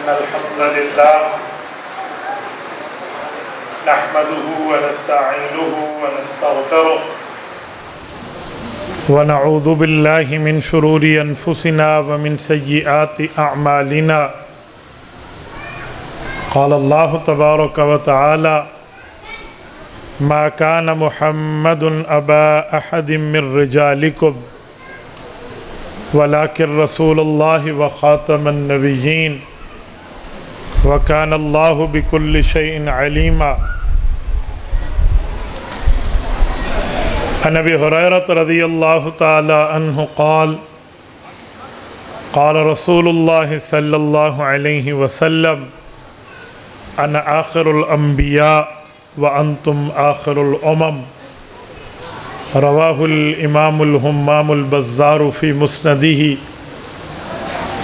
إن الحمد لله نحمده ونستعينه ونستغفره ونعوذ بالله من شرور أنفسنا ومن سيئات أعمالنا قال الله تبارك وتعالى ما كان محمد أبا أحد من رجالكم ولكن رسول الله وخاتم النبيين وكان الله بكل شيء عليما عن أبي هريرة رضي الله تعالى عنه قال قال رسول الله صلى الله عليه وسلم أنا آخر الأنبياء وأنتم آخر الأمم رواه الإمام الهمام البزار في مسنده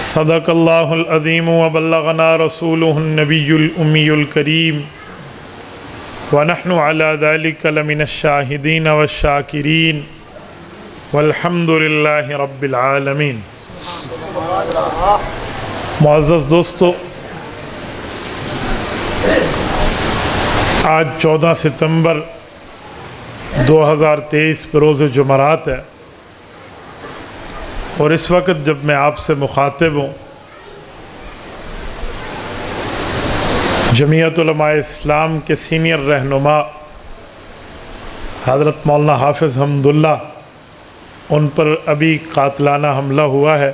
صدق الله العظيم وبلغنا رسوله النبي الأمي الكريم ونحن على ذلك لمن الشاهدين والشاكرين والحمد لله رب العالمين. معزز دوستو، آج 14 ستمبر 2023 بروز جمعرات ہے، اور اس وقت جب میں آپ سے مخاطب ہوں، جمعیت علماء اسلام کے سینئر رہنما حضرت مولانا حافظ حمداللہ، ان پر ابھی قاتلانہ حملہ ہوا ہے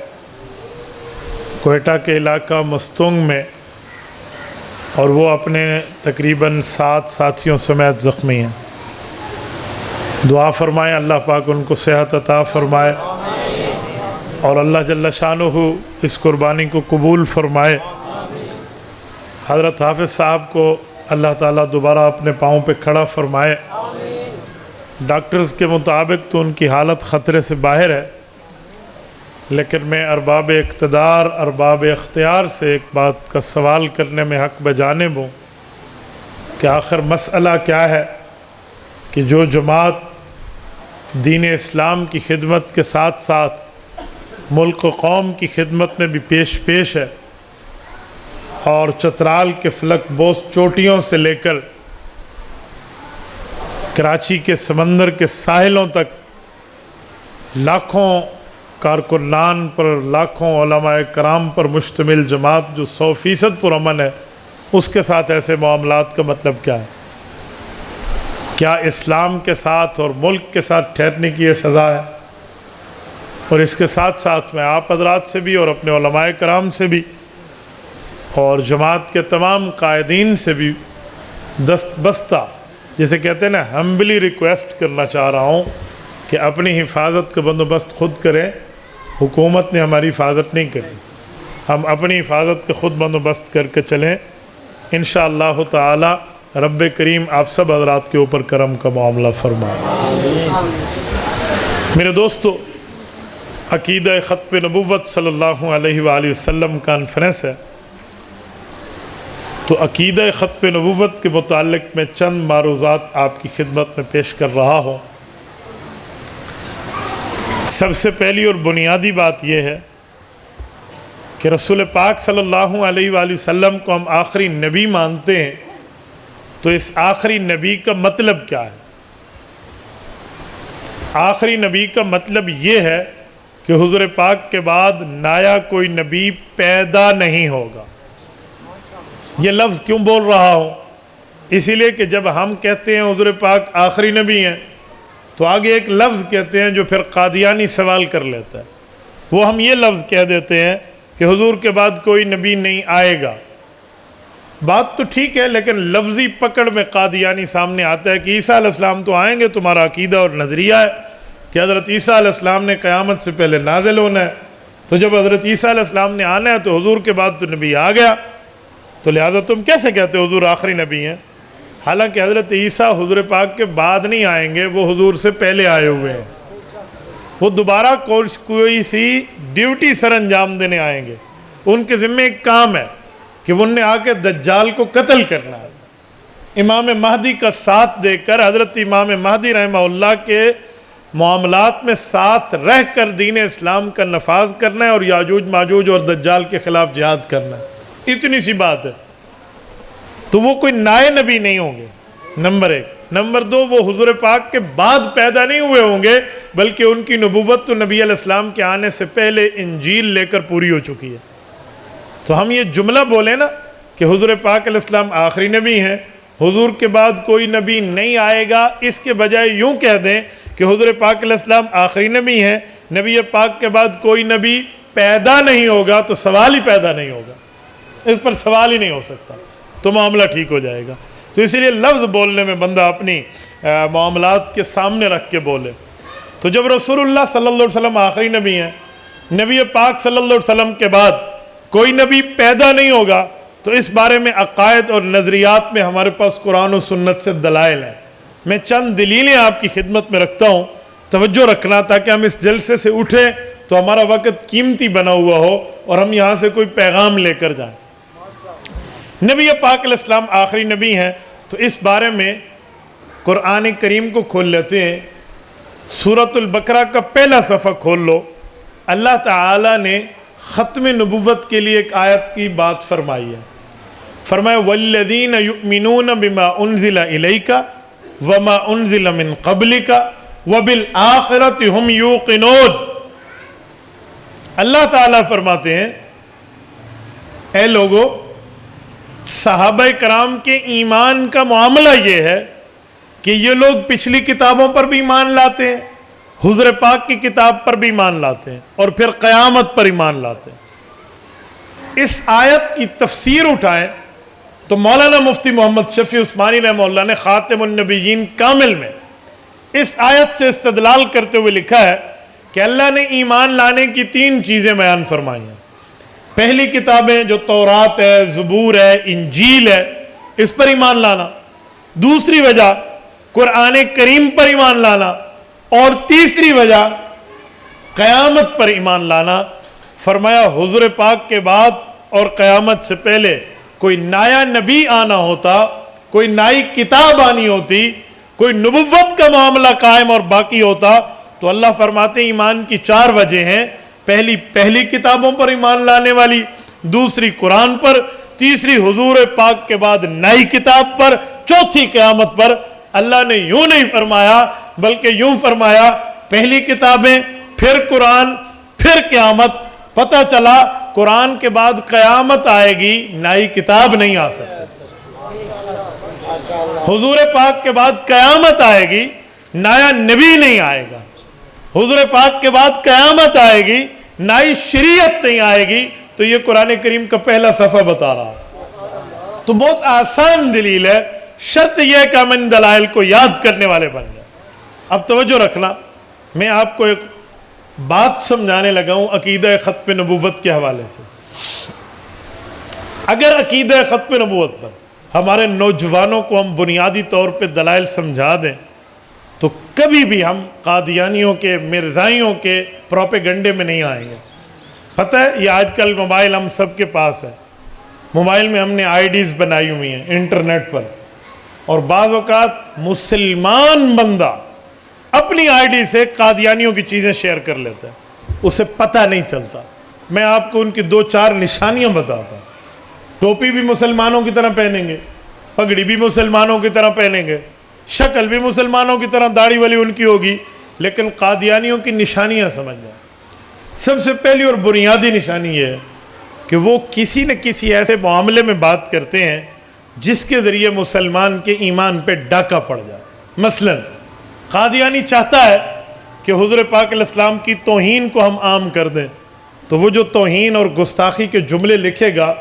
کوئٹہ کے علاقہ مستونگ میں، اور وہ اپنے تقریباً 7 ساتھیوں سمیت زخمی ہیں. دعا فرمائیں اللہ پاک ان کو صحت عطا فرمائے اور اللہ جل شانہ اس قربانی کو قبول فرمائے. حضرت حافظ صاحب کو اللہ تعالیٰ دوبارہ اپنے پاؤں پہ کھڑا فرمائے. ڈاکٹرز کے مطابق تو ان کی حالت خطرے سے باہر ہے، لیکن میں ارباب اقتدار، ارباب اختیار سے ایک بات کا سوال کرنے میں حق بجانب ہوں کہ آخر مسئلہ کیا ہے کہ جو جماعت دین اسلام کی خدمت کے ساتھ ساتھ ملک و قوم کی خدمت میں بھی پیش ہے، اور چترال کے فلک بوس چوٹیوں سے لے کر کراچی کے سمندر کے ساحلوں تک لاکھوں کارکنان پر، لاکھوں علماء کرام پر مشتمل جماعت جو 100% پرامن ہے، اس کے ساتھ ایسے معاملات کا مطلب کیا ہے؟ کیا اسلام کے ساتھ اور ملک کے ساتھ ٹھہرنے کی یہ سزا ہے؟ اور اس کے ساتھ ساتھ میں آپ حضرات سے بھی اور اپنے علماء کرام سے بھی اور جماعت کے تمام قائدین سے بھی دست بستہ، جسے کہتے ہیں نا، ہمبلی ریکویسٹ کرنا چاہ رہا ہوں کہ اپنی حفاظت کا بندوبست خود کریں. حکومت نے ہماری حفاظت نہیں کری، ہم اپنی حفاظت کا خود بندوبست کر کے چلیں. انشاءاللہ تعالی رب کریم آپ سب حضرات کے اوپر کرم کا معاملہ فرمائے. میرے دوستو، عقیدہ ختم نبوت صلی اللہ علیہ وآلہ وسلم کانفرنس ہے، تو عقیدہ ختم نبوت کے متعلق میں چند معروضات آپ کی خدمت میں پیش کر رہا ہوں. سب سے پہلی اور بنیادی بات یہ ہے کہ رسول پاک صلی اللہ علیہ وآلہ وسلم کو ہم آخری نبی مانتے ہیں، تو اس آخری نبی کا مطلب کیا ہے؟ آخری نبی کا مطلب یہ ہے کہ حضور پاک کے بعد نایا کوئی نبی پیدا نہیں ہوگا. یہ لفظ کیوں بول رہا ہوں؟ اسی لیے کہ جب ہم کہتے ہیں حضور پاک آخری نبی ہیں، تو آگے ایک لفظ کہتے ہیں جو پھر قادیانی سوال کر لیتا ہے. وہ ہم یہ لفظ کہہ دیتے ہیں کہ حضور کے بعد کوئی نبی نہیں آئے گا. بات تو ٹھیک ہے، لیکن لفظی پکڑ میں قادیانی سامنے آتا ہے کہ عیسیٰ علیہ السلام تو آئیں گے. تمہارا عقیدہ اور نظریہ ہے کہ حضرت عیسیٰ علیہ السلام نے قیامت سے پہلے نازل ہونا ہے، تو جب حضرت عیسیٰ علیہ السلام نے آنا ہے تو حضور کے بعد تو نبی آ گیا، تو لہٰذا تم کیسے کہتے ہو حضور آخری نبی ہیں؟ حالانکہ حضرت عیسیٰ حضور پاک کے بعد نہیں آئیں گے، وہ حضور سے پہلے آئے ہوئے ہیں. وہ دوبارہ کوئی سی ڈیوٹی سر انجام دینے آئیں گے. ان کے ذمہ ایک کام ہے کہ انہوں نے آ کے دجال کو قتل کرنا ہے. امام مہدی کا ساتھ دے کر حضرت امام مہدی رحمہ اللہ کے معاملات میں ساتھ رہ کر دین اسلام کا نفاذ کرنا ہے اور یاجوج ماجوج اور دجال کے خلاف جہاد کرنا ہے. اتنی سی بات ہے. تو وہ کوئی نئے نبی نہیں ہوں گے، نمبر 1. نمبر 2، وہ حضور پاک کے بعد پیدا نہیں ہوئے ہوں گے، بلکہ ان کی نبوت تو نبی علیہ السلام کے آنے سے پہلے انجیل لے کر پوری ہو چکی ہے. تو ہم یہ جملہ بولیں نا کہ حضور پاک علیہ السلام آخری نبی ہیں، حضور کے بعد کوئی نبی نہیں آئے گا، اس کے بجائے یوں کہہ دیں کہ حضور پاک علیہ السلام آخری نبی ہیں، نبی پاک کے بعد کوئی نبی پیدا نہیں ہوگا، تو سوال ہی پیدا نہیں ہوگا، اس پر سوال ہی نہیں ہو سکتا، تو معاملہ ٹھیک ہو جائے گا. تو اسی لیے لفظ بولنے میں بندہ اپنی معاملات کے سامنے رکھ کے بولے. تو جب رسول اللہ صلی اللہ علیہ وسلم آخری نبی ہیں، نبی پاک صلی اللہ علیہ وسلم کے بعد کوئی نبی پیدا نہیں ہوگا، تو اس بارے میں عقائد اور نظریات میں ہمارے پاس قرآن و سنت سے دلائل ہیں. میں چند دلیلیں آپ کی خدمت میں رکھتا ہوں، توجہ رکھنا تاکہ ہم اس جلسے سے اٹھیں تو ہمارا وقت قیمتی بنا ہوا ہو اور ہم یہاں سے کوئی پیغام لے کر جائیں. نبی پاک علیہ السلام آخری نبی ہیں، تو اس بارے میں قرآن کریم کو کھول لیتے ہیں. سورۃ البقرہ کا پہلا صفحہ کھول لو. اللہ تعالیٰ نے ختم نبوت کے لیے ایک آیت کی بات فرمائی ہے. فرمایا والذین یؤمنون بما انزل الیک وما انزل من قبلک وبالآخرۃ هم یوقنون. اللہ تعالیٰ فرماتے ہیں اے لوگو، صحابہ کرام کے ایمان کا معاملہ یہ ہے کہ یہ لوگ پچھلی کتابوں پر بھی ایمان لاتے ہیں، حضور پاک کی کتاب پر بھی ایمان لاتے ہیں، اور پھر قیامت پر ایمان لاتے ہیں. اس آیت کی تفسیر اٹھائیں تو مولانا مفتی محمد شفیع عثمانی رحمہ اللہ نے خاتم النبیین کامل میں اس آیت سے استدلال کرتے ہوئے لکھا ہے کہ اللہ نے ایمان لانے کی 3 چیزیں بیان فرمائی ہیں. پہلی کتابیں جو تورات ہے، زبور ہے، انجیل ہے، اس پر ایمان لانا. دوسری وجہ قرآن کریم پر ایمان لانا. اور تیسری وجہ قیامت پر ایمان لانا. فرمایا حضور پاک کے بعد اور قیامت سے پہلے کوئی نیا نبی آنا ہوتا، کوئی نئی کتاب آنی ہوتی، کوئی نبوت کا معاملہ قائم اور باقی ہوتا، تو اللہ فرماتے ایمان کی 4 وجہ ہیں. پہلی کتابوں پر ایمان لانے والی، دوسری قرآن پر، تیسری حضور پاک کے بعد نئی کتاب پر، چوتھی قیامت پر. اللہ نے یوں نہیں فرمایا بلکہ یوں فرمایا پہلی کتابیں، پھر قرآن، پھر قیامت. پتہ چلا قرآن کے بعد قیامت آئے گی، نئی کتاب نہیں آ سکتی. حضور پاک کے بعد قیامت آئے گی، نیا نبی نہیں آئے گا. حضور پاک کے بعد قیامت آئے گی، نئی شریعت نہیں آئے گی. تو یہ قرآن کریم کا پہلا صفحہ بتا رہا ہے. تو بہت آسان دلیل ہے، شرط یہ ہے کہ ہم ان دلائل کو یاد کرنے والے بن جائیں. اب توجہ رکھنا، میں آپ کو ایک بات سمجھانے لگا ہوں عقیدہ ختم نبوت کے حوالے سے. اگر عقیدہ ختم نبوت پر ہمارے نوجوانوں کو ہم بنیادی طور پہ دلائل سمجھا دیں تو کبھی بھی ہم قادیانیوں کے، مرزائیوں کے پروپیگنڈے میں نہیں آئیں گے. پتہ ہے یہ آج کل موبائل ہم سب کے پاس ہے، موبائل میں ہم نے آئی ڈیز بنائی ہوئی ہیں انٹرنیٹ پر، اور بعض اوقات مسلمان بندہ اپنی آئی ڈی سے قادیانیوں کی چیزیں شیئر کر لیتا ہے، اسے پتہ نہیں چلتا. میں آپ کو ان کی 2-4 نشانیاں بتاتا ہوں. ٹوپی بھی مسلمانوں کی طرح پہنیں گے، پگڑی بھی مسلمانوں کی طرح پہنیں گے، شکل بھی مسلمانوں کی طرح داڑھی والی ان کی ہوگی، لیکن قادیانیوں کی نشانیاں سمجھ جائیں. سب سے پہلی اور بنیادی نشانی یہ ہے کہ وہ کسی نہ کسی ایسے معاملے میں بات کرتے ہیں جس کے ذریعے مسلمان کے ایمان پہ ڈاکہ پڑ جائے. مثلا قادیانی چاہتا ہے کہ حضور پاک علیہ السلام کی توہین کو ہم عام کر دیں، تو وہ جو توہین اور گستاخی کے جملے لکھے گا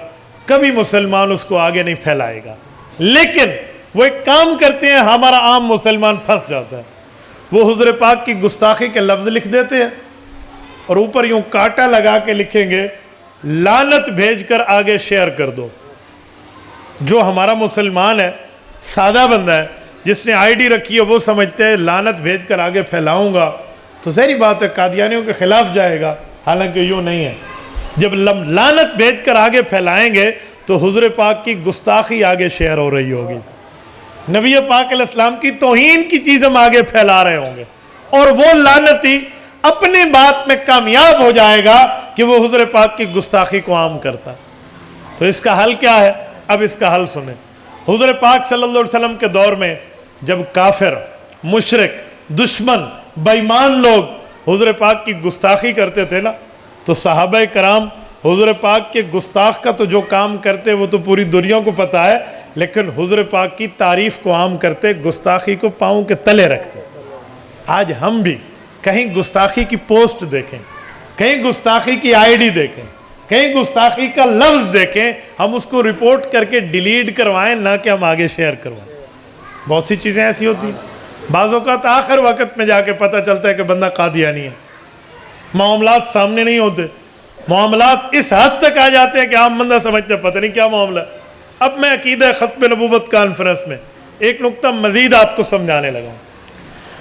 کبھی مسلمان اس کو آگے نہیں پھیلائے گا. لیکن وہ ایک کام کرتے ہیں، ہمارا عام مسلمان پھنس جاتا ہے. وہ حضور پاک کی گستاخی کے لفظ لکھ دیتے ہیں اور اوپر یوں کاٹا لگا کے لکھیں گے لعنت بھیج کر آگے شیئر کر دو. جو ہمارا مسلمان ہے، سادہ بندہ ہے، جس نے آئی ڈی رکھی ہے، وہ سمجھتے ہیں لعنت بھیج کر آگے پھیلاؤں گا تو ظاہری بات ہے قادیانیوں کے خلاف جائے گا. حالانکہ یوں نہیں ہے. جب لعنت بھیج کر آگے پھیلائیں گے تو حضور پاک کی گستاخی آگے شیئر ہو رہی ہوگی، نبی پاک علیہ السلام کی توہین کی چیز ہم آگے پھیلا رہے ہوں گے، اور وہ لعنتی اپنے بات میں کامیاب ہو جائے گا کہ وہ حضور پاک کی گستاخی کو عام کرتا. تو اس کا حل کیا ہے؟ اب اس کا حل سنیں. حضور پاک صلی اللہ علیہ وسلم کے دور میں جب کافر، مشرک، دشمن، بے ایمان لوگ حضور پاک کی گستاخی کرتے تھے نا، تو صحابہ کرام حضور پاک کے گستاخ کا تو جو کام کرتے وہ تو پوری دنیا کو پتہ ہے، لیکن حضور پاک کی تعریف کو عام کرتے، گستاخی کو پاؤں کے تلے رکھتے. آج ہم بھی کہیں گستاخی کی پوسٹ دیکھیں، کہیں گستاخی کی آئی ڈی دیکھیں، کہیں گستاخی کا لفظ دیکھیں، ہم اس کو رپورٹ کر کے ڈیلیٹ کروائیں، نہ کہ ہم آگے شیئر کروائیں. بہت سی چیزیں ایسی ہوتی ہیں. بعض اوقات آخر وقت میں جا کے پتہ چلتا ہے کہ بندہ قادیانی ہے. معاملات سامنے نہیں ہوتے، معاملات اس حد تک آ جاتے ہیں کہ عام بندہ سمجھتے پتہ نہیں کیا معاملہ ہے. اب میں عقیدہ ختم نبوت کانفرنس میں ایک نقطہ مزید آپ کو سمجھانے لگا ہوں.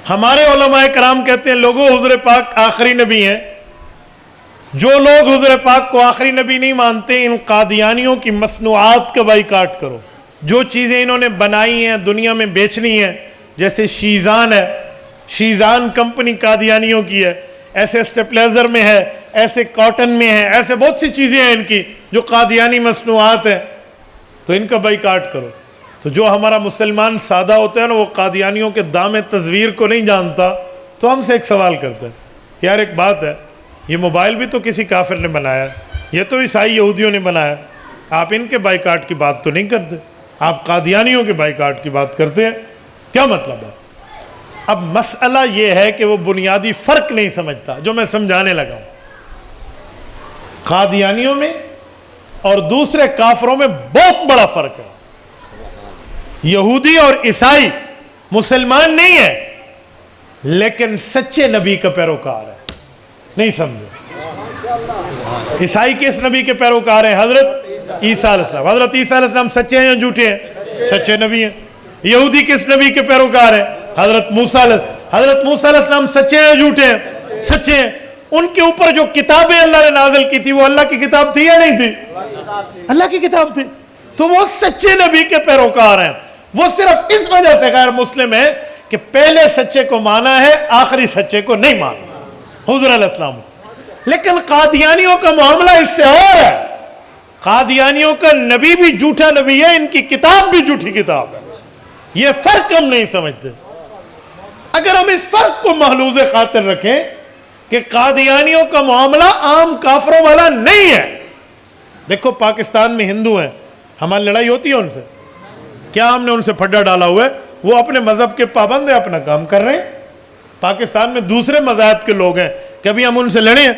ہمارے علماء کرام کہتے ہیں لوگوں حضور پاک آخری نبی ہیں. جو لوگ حضور پاک کو آخری نبی نہیں مانتے، ان قادیانیوں کی مصنوعات کا بائیکاٹ کرو. جو چیزیں انہوں نے بنائی ہیں دنیا میں بیچنی ہیں، جیسے شیزان ہے، شیزان کمپنی قادیانیوں کی ہے، ایسے اسٹیپلیزر میں ہے، ایسے کاٹن میں ہے، ایسے بہت سی چیزیں ہیں ان کی جو قادیانی مصنوعات ہیں، تو ان کا بائیکاٹ کرو. تو جو ہمارا مسلمان سادہ ہوتا ہے نا، وہ قادیانیوں کے دام تصویر کو نہیں جانتا، تو ہم سے ایک سوال کرتا ہے، یار ایک بات ہے، یہ موبائل بھی تو کسی کافر نے بنایا، یہ تو عیسائی یہودیوں نے بنایا، آپ ان کے بائیکاٹ کی بات تو نہیں کرتے، آپ قادیانیوں کے بائیکاٹ کی بات کرتے ہیں. کیا مطلب ہے؟ اب مسئلہ یہ ہے کہ وہ بنیادی فرق نہیں سمجھتا جو میں سمجھانے لگا ہوں. قادیانیوں میں اور دوسرے کافروں میں بہت بڑا فرق ہے. یہودی اور عیسائی مسلمان نہیں ہے لیکن سچے نبی کا پیروکار ہے. نہیں سمجھے؟ عیسائی کس نبی کے پیروکار ہیں؟ حضرت عیسیٰ علیہ السلام. حضرت عیسیٰ علیہ السلام سچے ہیں یا جھوٹے ہیں؟ سچے نبی ہیں. یہودی کس نبی کے پیروکار ہیں؟ حضرت موسیٰ علیہ السلام سچے ہیں یا جھوٹے ہیں؟ سچے ہیں. ان کے اوپر جو کتابیں اللہ نے نازل کی تھی وہ اللہ کی کتاب تھی یا نہیں تھی؟ اللہ کی کتاب تھی. تو وہ سچے نبی کے پیروکار ہیں. وہ صرف اس وجہ سے غیر مسلم ہے کہ پہلے سچے کو مانا ہے، آخری سچے کو نہیں مانا، حضور علیہ السلام. لیکن قادیانیوں کا معاملہ اس سے اور ہے. قادیانیوں کا نبی بھی جھوٹا نبی ہے، ان کی کتاب بھی جھوٹی کتاب ہے. یہ فرق ہم نہیں سمجھتے. اگر ہم اس فرق کو محلوظ خاطر رکھیں کہ قادیانیوں کا معاملہ عام کافروں والا نہیں ہے. دیکھو پاکستان میں ہندو ہیں، ہماری لڑائی ہوتی ہے ان سے، کیا ہم نے ان سے پھڈا ڈالا ہوا ہے؟ وہ اپنے مذہب کے پابند ہیں، اپنا کام کر رہے ہیں. پاکستان میں دوسرے مذاہب کے لوگ ہیں، کبھی ہم ان سے لڑے ہیں؟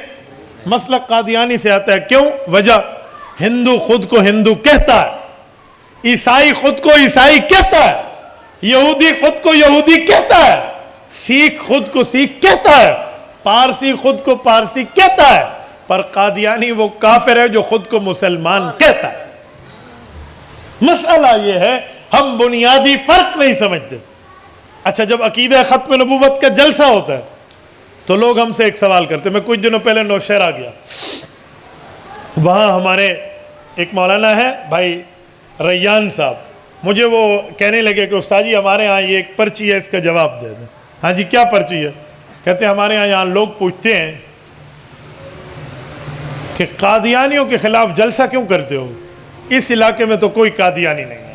مسئلہ قادیانی سے آتا ہے. کیوں؟ وجہ ہندو خود کو ہندو کہتا ہے، عیسائی خود کو عیسائی کہتا ہے، یہودی خود کو یہودی کہتا ہے، سکھ خود کو سکھ کہتا ہے، پارسی خود کو پارسی کہتا ہے. پر قادیانی وہ کافر ہے جو خود کو مسلمان کہتا ہے. مسئلہ یہ ہے ہم بنیادی فرق نہیں سمجھتے. اچھا جب عقیدہ ختم نبوت کا جلسہ ہوتا ہے تو لوگ ہم سے ایک سوال کرتے. میں کچھ دنوں پہلے نوشہرہ گیا، وہاں ہمارے ایک مولانا ہے بھائی ریان صاحب، مجھے وہ کہنے لگے کہ استاد جی ہمارے ہاں یہ ایک پرچی ہے، اس کا جواب دے دیں. ہاں جی کیا پرچی ہے؟ کہتے ہیں ہمارے یہاں لوگ پوچھتے ہیں کہ قادیانیوں کے خلاف جلسہ کیوں کرتے ہو؟ اس علاقے میں تو کوئی قادیانی نہیں ہے.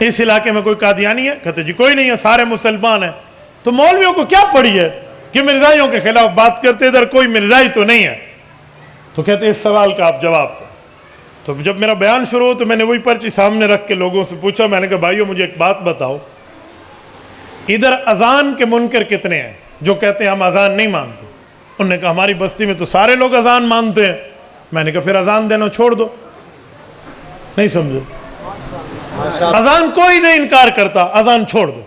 اس علاقے میں کوئی قادیانی ہے؟ کہتے جی کوئی نہیں ہے، سارے مسلمان ہیں. تو مولویوں کو کیا پڑی ہے کہ مرزائیوں کے خلاف بات کرتے؟ ادھر کوئی مرزائی تو نہیں ہے. تو کہتے اس سوال کا آپ جواب دیں. تو جب میرا بیان شروع ہو تو میں نے وہی پرچی سامنے رکھ کے لوگوں سے پوچھا. میں نے کہا بھائیو مجھے ایک بات بتاؤ، ادھر اذان کے منکر کتنے ہیں جو کہتے ہیں ہم اذان نہیں مانتے؟ انہوں نے کہا ہماری بستی میں تو سارے لوگ اذان مانتے ہیں. میں نے کہا پھر اذان دینا چھوڑ دو. نہیں سمجھے؟ اذان کوئی نہیں انکار کرتا، اذان چھوڑ دو.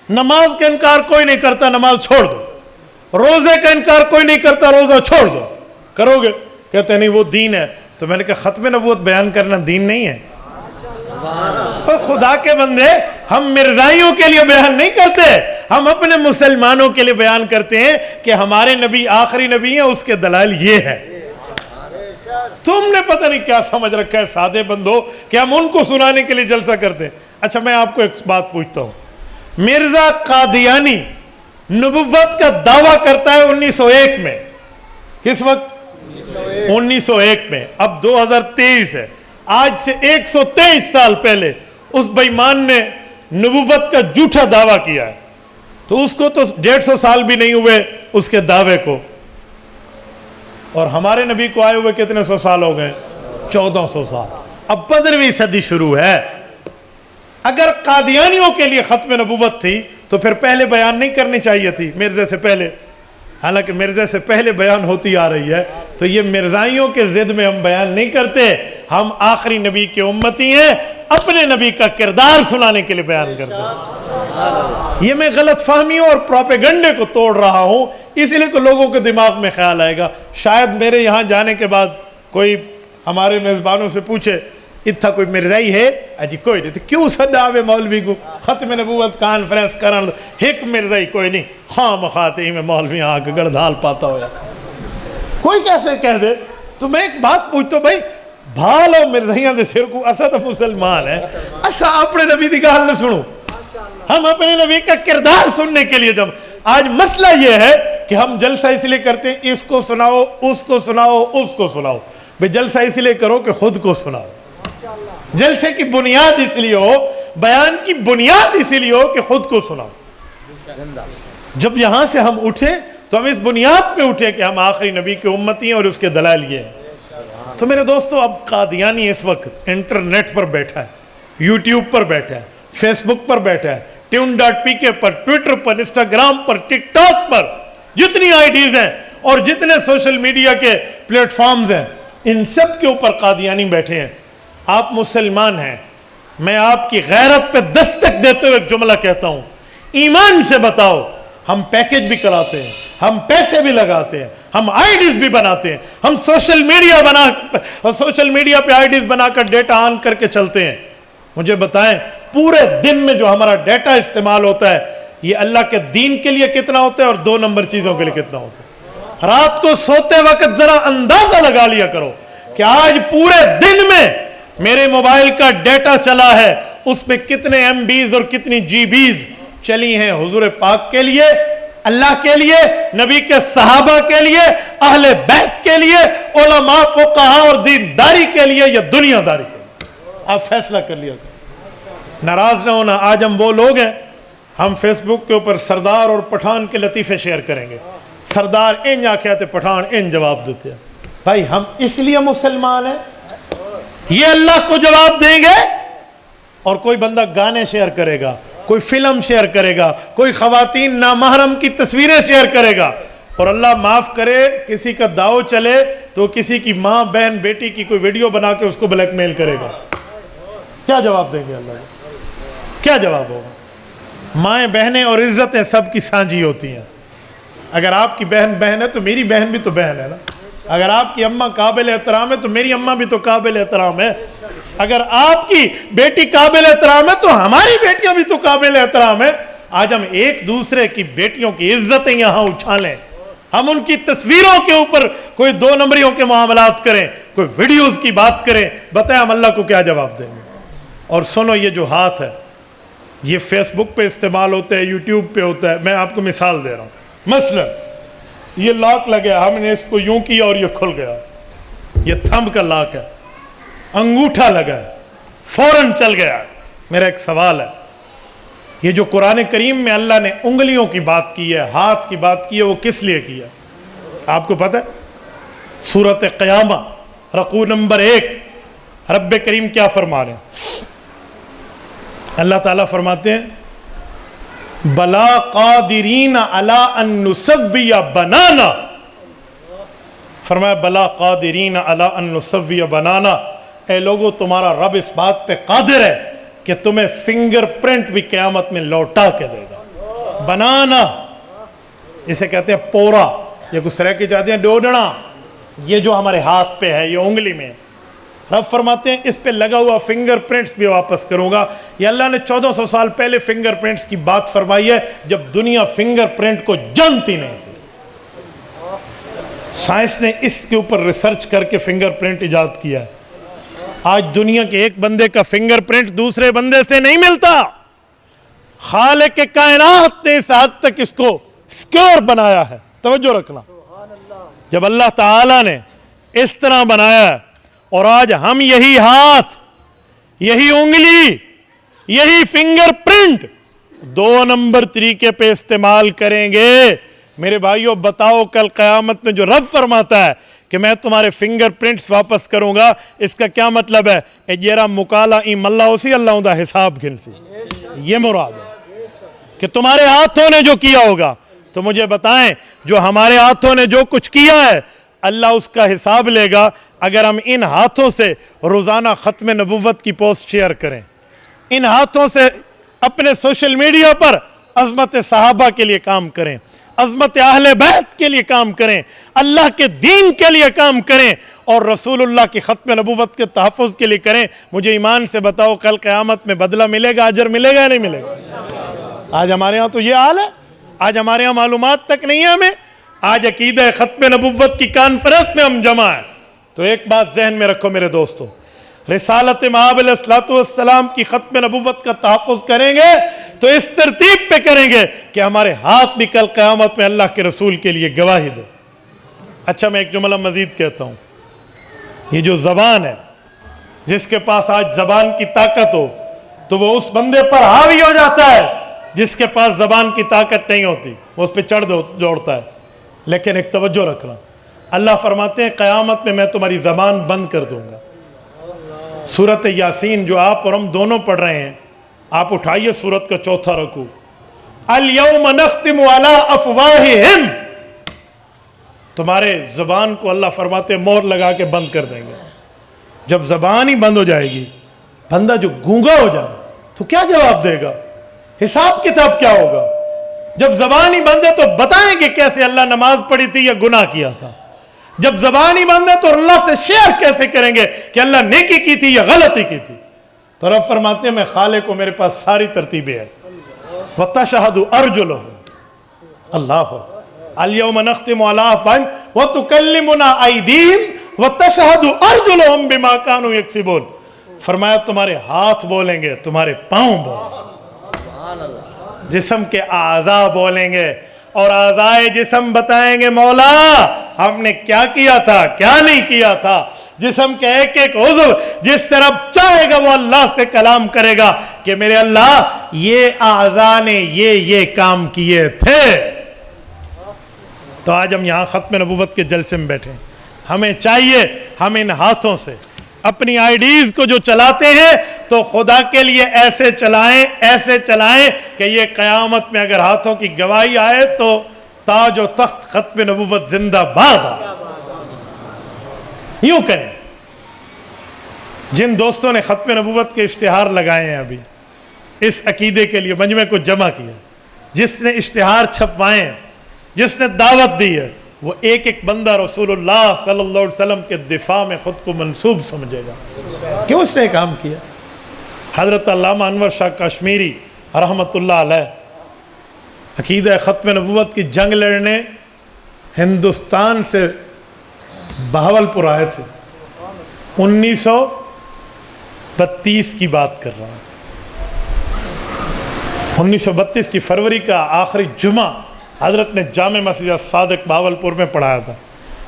نماز کا انکار کوئی نہیں کرتا، نماز چھوڑ دو. روزے کا انکار کوئی نہیں کرتا، روزہ چھوڑ دو. کرو گے؟ کہتے نہیں وہ دین ہے. تو میں نے کہا ختم نبوت بیان کرنا دین نہیں ہے؟ خدا کے بندے ہم مرزائیوں کے لیے بیان نہیں کرتے، ہم اپنے مسلمانوں کے لیے بیان کرتے ہیں کہ ہمارے نبی آخری نبی ہیں، اس کے دلائل یہ ہے. تم نے پتہ نہیں کیا سمجھ رکھا ہے سادے بندو کہ ہم ان کو سنانے کے لیے جلسہ کرتے ہیں. اچھا میں آپ کو ایک بات پوچھتا ہوں، مرزا قادیانی نبوت کا دعویٰ کرتا ہے 1901 میں. کس وقت؟ 1901 میں. اب 2023 ہے. آج سے 123 سال پہلے اس بے ایمان نے نبوت کا جھوٹا دعویٰ کیا ہے, تو اس کو تو 150 سال بھی نہیں ہوئے اس کے دعوے کو, اور ہمارے نبی کو آئے ہوئے کتنے سو سال ہو گئے؟ 1400 سال. اب 15ویں صدی شروع ہے. اگر قادیانیوں کے لیے ختم نبوت تھی تو پھر پہلے بیان نہیں کرنی چاہیے تھی مرزے سے پہلے, حالانکہ مرزے سے پہلے بیان ہوتی آ رہی ہے. تو یہ مرزائیوں کے ضد میں ہم بیان نہیں کرتے, ہم آخری نبی کے امتی ہیں, اپنے نبی کا کردار سنانے کے لیے بیان کرتے ہیں. یہ میں غلط فہمیوں اور پروپیگنڈے کو توڑ رہا ہوں, اس لیے کہ لوگوں کے دماغ میں خیال آئے گا شاید میرے یہاں جانے کے بعد کوئی ہمارے میزبانوں سے پوچھے اتھا کوئی مرزائی ہے؟ اجی کوئی نہیں. تو کیوں صدا آوے مولوی کو ختم نبوت کانفرنس کرن, ایک مرزائی کوئی نہیں, خواہ مخواتے ہی میں مولوی آ کے گڑدھال پاتا ہو. کوئی کیسے کہہ دے؟ تو میں ایک بات پوچھتا ہوں, بھائی بھالو مرزائیاں دے سر کو, اسا تو مسلمان ہے, اسا اپنے نبی دی گال نہ سنو, ہم اپنے نبی کا کردار سننے کے لیے. جب آج مسئلہ یہ ہے کہ ہم جلسہ اس لیے کرتے ہیں اس کو سناؤ, اس کو سناؤ, اس کو سناؤ. بھئی جلسہ اس لیے کرو کہ خود کو سناؤ. جلسے کی بنیاد اس لیے ہو, بیان کی بنیاد اس لیے ہو کہ خود کو سناؤ. جب یہاں سے ہم اٹھے تو ہم اس بنیاد پہ اٹھے کہ ہم آخری نبی کے امتی ہیں اور اس کے دلائل یہ ہیں. تو میرے دوستو, اب قادیانی اس وقت انٹرنیٹ پر بیٹھا ہے, یوٹیوب پر بیٹھا ہے, فیس بک پر بیٹھا ہے, tune.pk پر, ٹویٹر پر, انسٹاگرام پر, ٹک ٹاک پر, جتنی آئیڈیز ہیں اور جتنے سوشل میڈیا کے پلیٹ فارمز ہیں, ان سب کے اوپر قادیانی بیٹھے ہیں. آپ مسلمان ہیں, میں آپ کی غیرت پہ دستک دیتے ہوئے ایک جملہ کہتا ہوں, ایمان سے بتاؤ. ہم پیکج بھی کراتے ہیں, ہم پیسے بھی لگاتے ہیں, ہم آئیڈیز بھی بناتے ہیں, ہم سوشل میڈیا پہ آئیڈیز بنا کر ڈیٹا آن کر کے چلتے ہیں. مجھے بتائیں پورے دن میں جو ہمارا ڈیٹا استعمال ہوتا ہے یہ اللہ کے دین کے لیے کتنا ہوتا ہے اور 2 نمبر چیزوں کے لیے کتنا ہوتا ہے؟ رات کو سوتے وقت ذرا اندازہ لگا لیا کرو کہ آج پورے دن میں میرے موبائل کا ڈیٹا چلا ہے, اس میں کتنے ایم بیز اور کتنی جی بیز چلی ہیں حضور پاک کے لیے, اللہ کے لیے, نبی کے صحابہ کے لیے, اہل بیت کے لیے, علماء فقہاء اور دینداری کے لیے یا دنیا داری کے لیے. آپ فیصلہ کر لیا. ناراض نہ ہونا, آج ہم وہ لوگ ہیں, ہم فیس بک کے اوپر سردار اور پٹھان کے لطیفے شیئر کریں گے. سردار ان آخیا تے پٹھان ان جواب دیتے ہیں. بھائی ہم اس لیے مسلمان ہیں, یہ اللہ کو جواب دیں گے. اور کوئی بندہ گانے شیئر کرے گا, کوئی فلم شیئر کرے گا, کوئی خواتین نامحرم کی تصویریں شیئر کرے گا, اور اللہ معاف کرے کسی کا داؤ چلے تو کسی کی ماں بہن بیٹی کی کوئی ویڈیو بنا کے اس کو بلیک میل کرے گا. کیا جواب دیں گے اللہ کو؟ کیا جواب ہوگا؟ مائیں بہنیں اور عزتیں سب کی سانجھی ہوتی ہیں. اگر آپ کی بہن بہن ہے تو میری بہن بھی تو بہن ہے نا. اگر آپ کی اماں قابل احترام ہے تو میری اماں بھی تو قابل احترام ہے. اگر آپ کی بیٹی قابل احترام ہے تو ہماری بیٹیاں بھی تو قابل احترام ہے. آج ہم ایک دوسرے کی بیٹیوں کی عزتیں یہاں اچھالیں, ہم ان کی تصویروں کے اوپر کوئی 2 نمبریوں کے معاملات کریں, کوئی ویڈیوز کی بات کریں, بتائیں ہم اللہ کو کیا جواب دیں گے؟ اور سنو, یہ جو ہاتھ ہے یہ فیس بک پہ استعمال ہوتا ہے, یوٹیوب پہ ہوتا ہے. میں آپ کو مثال دے رہا ہوں. مثلا یہ لاک لگا, ہم نے اس کو یوں کیا اور یہ کھل گیا, یہ تھمب کا لاک ہے. انگوٹھا لگا ہے, فوراً چل گیا. میرا ایک سوال ہے, یہ جو قرآن کریم میں اللہ نے انگلیوں کی بات کی ہے, ہاتھ کی بات کی ہے, وہ کس لیے کی ہے آپ کو پتہ ہے؟ سورۃ قیامہ رکوع نمبر 1 رب کریم کیا فرما رہے ہیں؟ اللہ تعالیٰ فرماتے ہیں بلا قادرین علی ان نسوی بنانا. فرمایا بلا قادرین علی ان نسوی بنانا, اے لوگو تمہارا رب اس بات پہ قادر ہے کہ تمہیں فنگر پرنٹ بھی قیامت میں لوٹا کے دے گا. بنانا اسے کہتے ہیں پورا, یہ کچھ طرح کے جاتے ہیں ڈوڈنا, یہ جو ہمارے ہاتھ پہ ہے, یہ انگلی میں. رب فرماتے ہیں اس پہ لگا ہوا فنگر پرنٹس بھی واپس کروں گا. یہ اللہ نے 1400 سال پہلے فنگر پرنٹس کی بات فرمائی ہے جب دنیا فنگر پرنٹ کو جانتی نہیں تھی. سائنس نے اس کے اوپر ریسرچ کر کے فنگر پرنٹ ایجاد کیا ہے. آج دنیا کے ایک بندے کا فنگر پرنٹ دوسرے بندے سے نہیں ملتا. خالق کے کائنات نے اس حد تک اس کو سکیور بنایا ہے. توجہ رکھنا, جب اللہ تعالیٰ نے اس طرح بنایا ہے، اور آج ہم یہی ہاتھ، یہی انگلی، یہی فنگر پرنٹ 2 نمبر طریقے پہ استعمال کریں گے۔ میرے بھائیوں بتاؤ، کل قیامت میں جو رب فرماتا ہے کہ میں تمہارے فنگر پرنٹس واپس کروں گا، اس کا کیا مطلب ہے؟ اے جیرا مکالا ایم اللہ اسی اللہ دا حساب گھنسی، یہ مراد ہے کہ تمہارے ہاتھوں نے جو کیا ہوگا۔ تو مجھے بتائیں، جو ہمارے ہاتھوں نے جو کچھ کیا ہے اللہ اس کا حساب لے گا۔ اگر ہم ان ہاتھوں سے روزانہ ختم نبوت کی پوسٹ شیئر کریں، ان ہاتھوں سے اپنے سوشل میڈیا پر عظمت صحابہ کے لیے کام کریں، عظمت اہل بیت کے لیے کام کریں، اللہ کے دین کے لیے کام کریں، اور رسول اللہ کی ختم نبوت کے تحفظ کے لیے کریں، مجھے ایمان سے بتاؤ کل قیامت میں بدلہ ملے گا، اجر ملے گا یا نہیں ملے گا؟ آج ہمارے ہاں تو یہ حال ہے، آج ہمارے ہاں معلومات تک نہیں ہے ہمیں۔ آج عقیدہ ختم نبوت کی کانفرنس میں ہم جمع ہیں، تو ایک بات ذہن میں رکھو میرے دوستو، رسالت مآب علیہ السلام کی ختم نبوت کا تحفظ کریں گے تو اس ترتیب پہ کریں گے کہ ہمارے ہاتھ بھی کل قیامت میں اللہ کے رسول کے لیے گواہی دے۔ اچھا، میں ایک جملہ مزید کہتا ہوں، یہ جو زبان ہے، جس کے پاس آج زبان کی طاقت ہو تو وہ اس بندے پر حاوی ہو جاتا ہے جس کے پاس زبان کی طاقت نہیں ہوتی، وہ اس پہ چڑھ جوڑتا ہے۔ لیکن ایک توجہ رکھنا، اللہ فرماتے ہیں قیامت میں تمہاری زبان بند کر دوں گا۔ سورۃ یاسین جو آپ اور ہم دونوں پڑھ رہے ہیں، آپ اٹھائیے سورت کا 4تھا رکوع، الیوم نختم علی افواہہم، تمہارے زبان کو اللہ فرماتے ہیں مہر لگا کے بند کر دیں گے۔ جب زبان ہی بند ہو جائے گی، بندہ جو گونگا ہو جائے تو کیا جواب دے گا؟ حساب کتاب کیا ہوگا؟ جب زبان ہی بند ہے تو بتائیں کہ کیسے اللہ نماز پڑھی تھی یا گناہ کیا تھا؟ جب زبان ہی بند ہے تو اللہ سے شیئر کیسے کریں گے کہ اللہ نیکی کی تھی یا غلطی کی تھی؟ تو رب فرماتے ہیں میں خالق کو، میرے پاس ساری ترتیبیں ہیں۔ وَتَشْهَدُ أَرْجُلُهُمْ، اللہ الْيَوْمَ نَخْتِمُ عَلَىٰ أَفْوَاهِهِمْ وَتُكَلِّمُنَا أَيْدِيهِمْ وَتَشْهَدُ أَرْجُلُهُمْ بِمَا كَانُوا يَكْسِبُونَ، فرمایا تمہارے ہاتھ بولیں گے، تمہارے پاؤں بولیں گے، جسم کے اعضاء بولیں گے، اور اعضاء جسم بتائیں گے مولا ہم نے کیا کیا تھا، کیا نہیں کیا تھا۔ جسم کے ایک ایک عضو جس سے رب چاہے گا وہ اللہ سے کلام کرے گا کہ میرے اللہ یہ اعضاء نے یہ کام کیے تھے۔ تو آج ہم یہاں ختم نبوت کے جلسے میں بیٹھے ہیں، ہمیں چاہیے ہم ان ہاتھوں سے اپنی آئیڈیز کو جو چلاتے ہیں تو خدا کے لیے ایسے چلائیں کہ یہ قیامت میں اگر ہاتھوں کی گواہی آئے تو تاج و تخت ختم نبوت زندہ باد آئے۔ یوں کریں۔ جن دوستوں نے ختم نبوت کے اشتہار لگائے ہیں ابھی اس عقیدے کے لیے مجمع کو جمع کیا، جس نے اشتہار چھپوائے ہیں، جس نے دعوت دی ہے، وہ ایک ایک بندہ رسول اللہ صلی اللہ علیہ وسلم کے دفاع میں خود کو منسوب سمجھے گا کہ اس نے کام کیا۔ حضرت علامہ انور شاہ کشمیری رحمۃ اللہ علیہ عقیدہ ختم نبوت کی جنگ لڑنے ہندوستان سے بہاولپور آئے تھے، 1932 کی بات کر رہا ہوں، 1932 کی فروری کا آخری جمعہ حضرت نے جامع مسجد صادق بہاولپور میں پڑھایا تھا،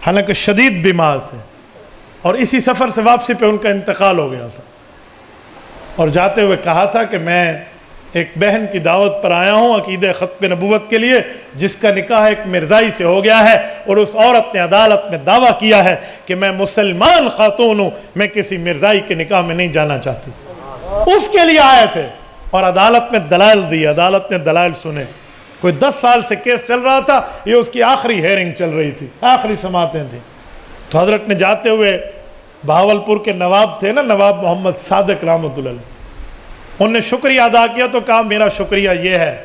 حالانکہ شدید بیمار تھے، اور اسی سفر سے واپسی پہ ان کا انتقال ہو گیا تھا، اور جاتے ہوئے کہا تھا کہ میں ایک بہن کی دعوت پر آیا ہوں عقیدہ ختم نبوت کے لیے، جس کا نکاح ایک مرزائی سے ہو گیا ہے، اور اس عورت نے عدالت میں دعویٰ کیا ہے کہ میں مسلمان خاتون ہوں، میں کسی مرزائی کے نکاح میں نہیں جانا چاہتی۔ اس کے لیے آئے تھے اور عدالت میں دلائل دی، عدالت نے دلائل سنے، کوئی 10 سال سے کیس چل رہا تھا، یہ اس کی آخری ہیئرنگ چل رہی تھی، آخری سماعتیں تھیں۔ تو حضرت نے جاتے ہوئے بہاولپور کے نواب تھے نا، نواب محمد صادق رحمۃ اللہ علیہ، انہوں نے شکریہ ادا کیا تو کہا میرا شکریہ یہ ہے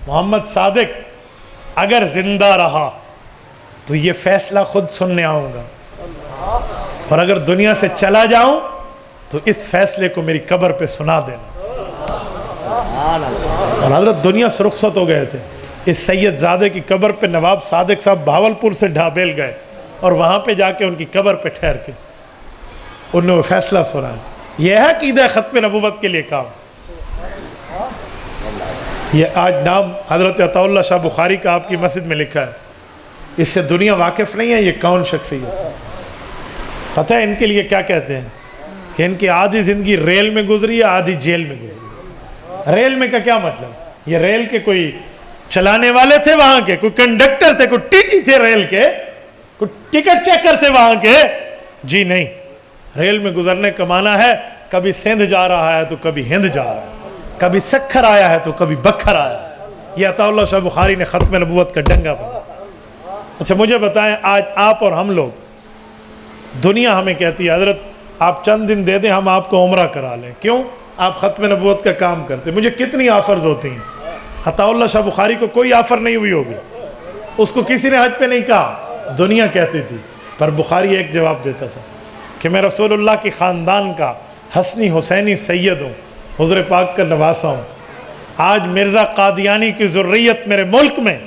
محمد صادق اگر زندہ رہا تو یہ فیصلہ خود سننے آؤں گا، اور اگر دنیا سے چلا جاؤں تو اس فیصلے کو میری قبر پہ سنا دینا۔ اور حضرت دنیا سے رخصت ہو گئے تھے، اس سید زادے کی قبر پہ نواب صادق صاحب بہاولپور سے ڈھابیل گئے، اور وہاں پہ جا کے ان کی قبر پہ ٹھہر کے انہوں نے وہ فیصلہ سنایا۔ یہ ہے عقیدہ ختم نبوت کے لیے کام۔ یہ آج نام حضرت عطا اللہ شاہ بخاری کا آپ کی مسجد میں لکھا ہے، اس سے دنیا واقف نہیں ہے یہ کون شخصیت ہے۔ پتہ ہے ان کے لیے کیا کہتے ہیں کہ ان کی آدھی زندگی ریل میں گزری ہے، آدھی جیل میں گزری ہے۔ ریل میں کا کیا مطلب؟ یہ ریل کے کوئی چلانے والے تھے وہاں کے، کوئی کنڈکٹر تھے، کوئی ٹی ٹی تھے ریل کے، کوئی ٹکٹ چیکر تھے وہاں کے؟ جی نہیں، ریل میں گزرنے کا معنی ہے کبھی سندھ جا رہا ہے تو کبھی ہند جا رہا ہے، کبھی سکھر آیا ہے تو کبھی بکھر آیا ہے۔ یہ عطا اللہ شاہ بخاری نے ختم نبوت کا ڈنگا پڑا۔ اچھا مجھے بتائیں، آج آپ اور ہم لوگ، دنیا ہمیں کہتی ہے حضرت آپ چند دن دے دیں ہم آپ کو عمرہ کرا لیں، کیوں؟ آپ ختم نبوت کا کام کرتے۔ مجھے کتنی آفرز ہوتی ہیں، عطا اللہ شاہ بخاری کو کوئی آفر نہیں ہوئی ہوگی، اس کو کسی نے حج پہ نہیں کہا، دنیا کہتی تھی، پر بخاری ایک جواب دیتا تھا کہ میں رسول اللہ کی خاندان کا حسنی حسینی سید ہوں، حضور پاک کا نواسا ہوں۔ آج مرزا قادیانی کی ذریت میرے ملک میں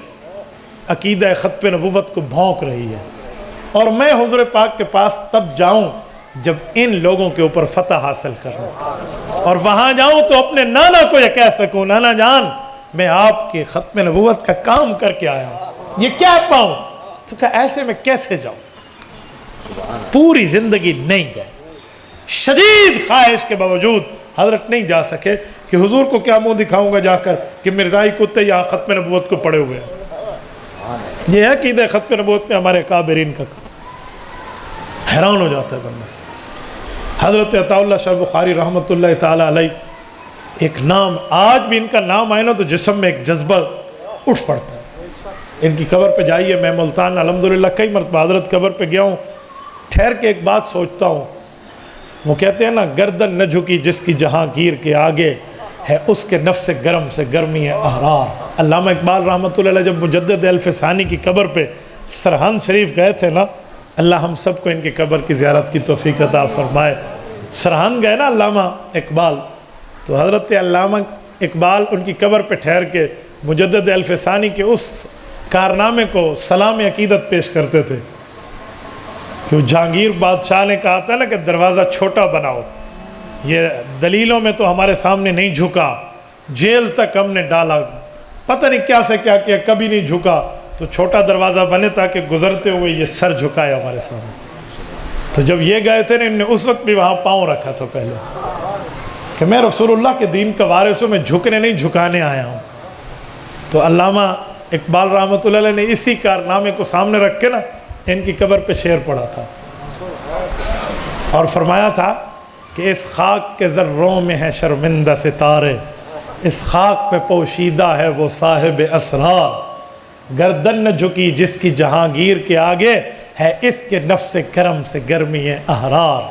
عقیدہ ختم نبوت کو بھونک رہی ہے، اور میں حضور پاک کے پاس تب جاؤں جب ان لوگوں کے اوپر فتح حاصل کروں، اور وہاں جاؤں تو اپنے نانا کو یہ کہہ سکوں، نانا جان میں آپ کے ختم نبوت کا کام کر کے آیا ہوں، یہ کیا پاؤں؟ تو کہا ایسے میں کیسے جاؤں؟ پوری زندگی نہیں گئے، شدید خواہش کے باوجود حضرت نہیں جا سکے کہ حضور کو کیا منہ دکھاؤں گا جا کر کہ مرزائی کتے یہاں ختم نبوت کو پڑے ہوئے ہیں۔ یہ ہے عقیدہ ختم نبوت میں ہمارے کابرین کا، حیران ہو جاتا ہے بندہ۔ حضرت عطا اللہ شاہ بخاری رحمۃ اللہ تعالی علیہ، ایک نام، آج بھی ان کا نام آئے نا تو جسم میں ایک جذبہ اٹھ پڑتا ہے۔ ان کی قبر پہ جائیے، میں ملتان الحمدللہ کئی مرتبہ حضرت قبر پہ گیا ہوں، ٹھہر کے ایک بات سوچتا ہوں، وہ کہتے ہیں نا گردن نہ جھکی جس کی جہانگیر کے آگے، ہے اس کے نفس گرم سے گرمی ہے احرار۔ علامہ اقبال رحمۃ اللہ علیہ جب مجدد الف ثانی کی قبر پہ سرہند شریف گئے تھے نا، اللہ ہم سب کو ان کی قبر کی زیارت کی توفیق عطا فرمائے۔ سرہند گئے نا علامہ اقبال، تو حضرت علامہ اقبال ان کی قبر پہ ٹھہر کے مجدد الف ثانی کے اس کارنامے کو سلام عقیدت پیش کرتے تھے کہ جہانگیر بادشاہ نے کہا تھا نا کہ دروازہ چھوٹا بناؤ، یہ دلیلوں میں تو ہمارے سامنے نہیں جھکا، جیل تک ہم نے ڈالا، پتہ نہیں کیا سے کیا کیا، کبھی نہیں جھکا، تو چھوٹا دروازہ بنے تاکہ گزرتے ہوئے یہ سر جھکائے ہمارے سامنے۔ تو جب یہ گئے تھے نا، ان نے اس وقت بھی وہاں پاؤں رکھا تھا پہلے کہ میں رسول اللہ کے دین کا وارث ہوں، میں جھکنے نہیں جھکانے آیا ہوں۔ تو علامہ اقبال رحمۃ اللہ علیہ نے اسی کارنامے کو سامنے رکھ کے نا ان کی قبر پہ شعر پڑھا تھا اور فرمایا تھا کہ اس خاک کے ذروں میں ہے شرمندہ ستارے، اس خاک پہ پوشیدہ ہے وہ صاحب اسرار، گردن نہ جھکی جس کی جہانگیر کے آگے، ہے اس کے نفس کرم سے گرمی ہے احرار۔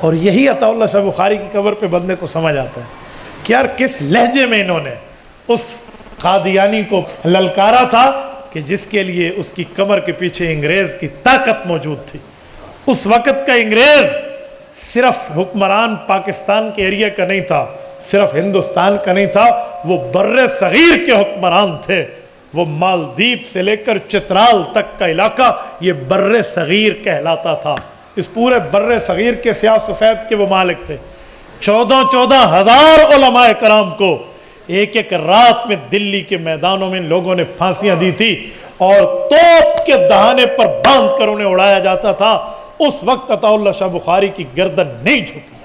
اور یہی عطا اللہ شاہ بخاری کی قبر پہ بندے کو سمجھ آتا ہے کہ یار کس لہجے میں انہوں نے اس قادیانی کو للکارا تھا کہ جس کے لیے اس کی کمر کے پیچھے انگریز کی طاقت موجود تھی۔ اس وقت کا انگریز صرف حکمران پاکستان کے ایریا کا نہیں تھا، صرف ہندوستان کا نہیں تھا، وہ بر صغیر کے حکمران تھے۔ وہ مالدیپ سے لے کر چترال تک کا علاقہ یہ بر صغیر کہلاتا تھا۔ اس پورے بر صغیر کے سیاہ سفید کے وہ مالک تھے۔ 14,000 علماء کرام کو ایک ایک رات میں دلی کے میدانوں میں لوگوں نے پھانسیاں دی تھی اور توپ کے دہانے پر باندھ کر انہیں اڑایا جاتا تھا۔ اس وقت عطا اللہ شاہ بخاری کی گردن نہیں جھکی۔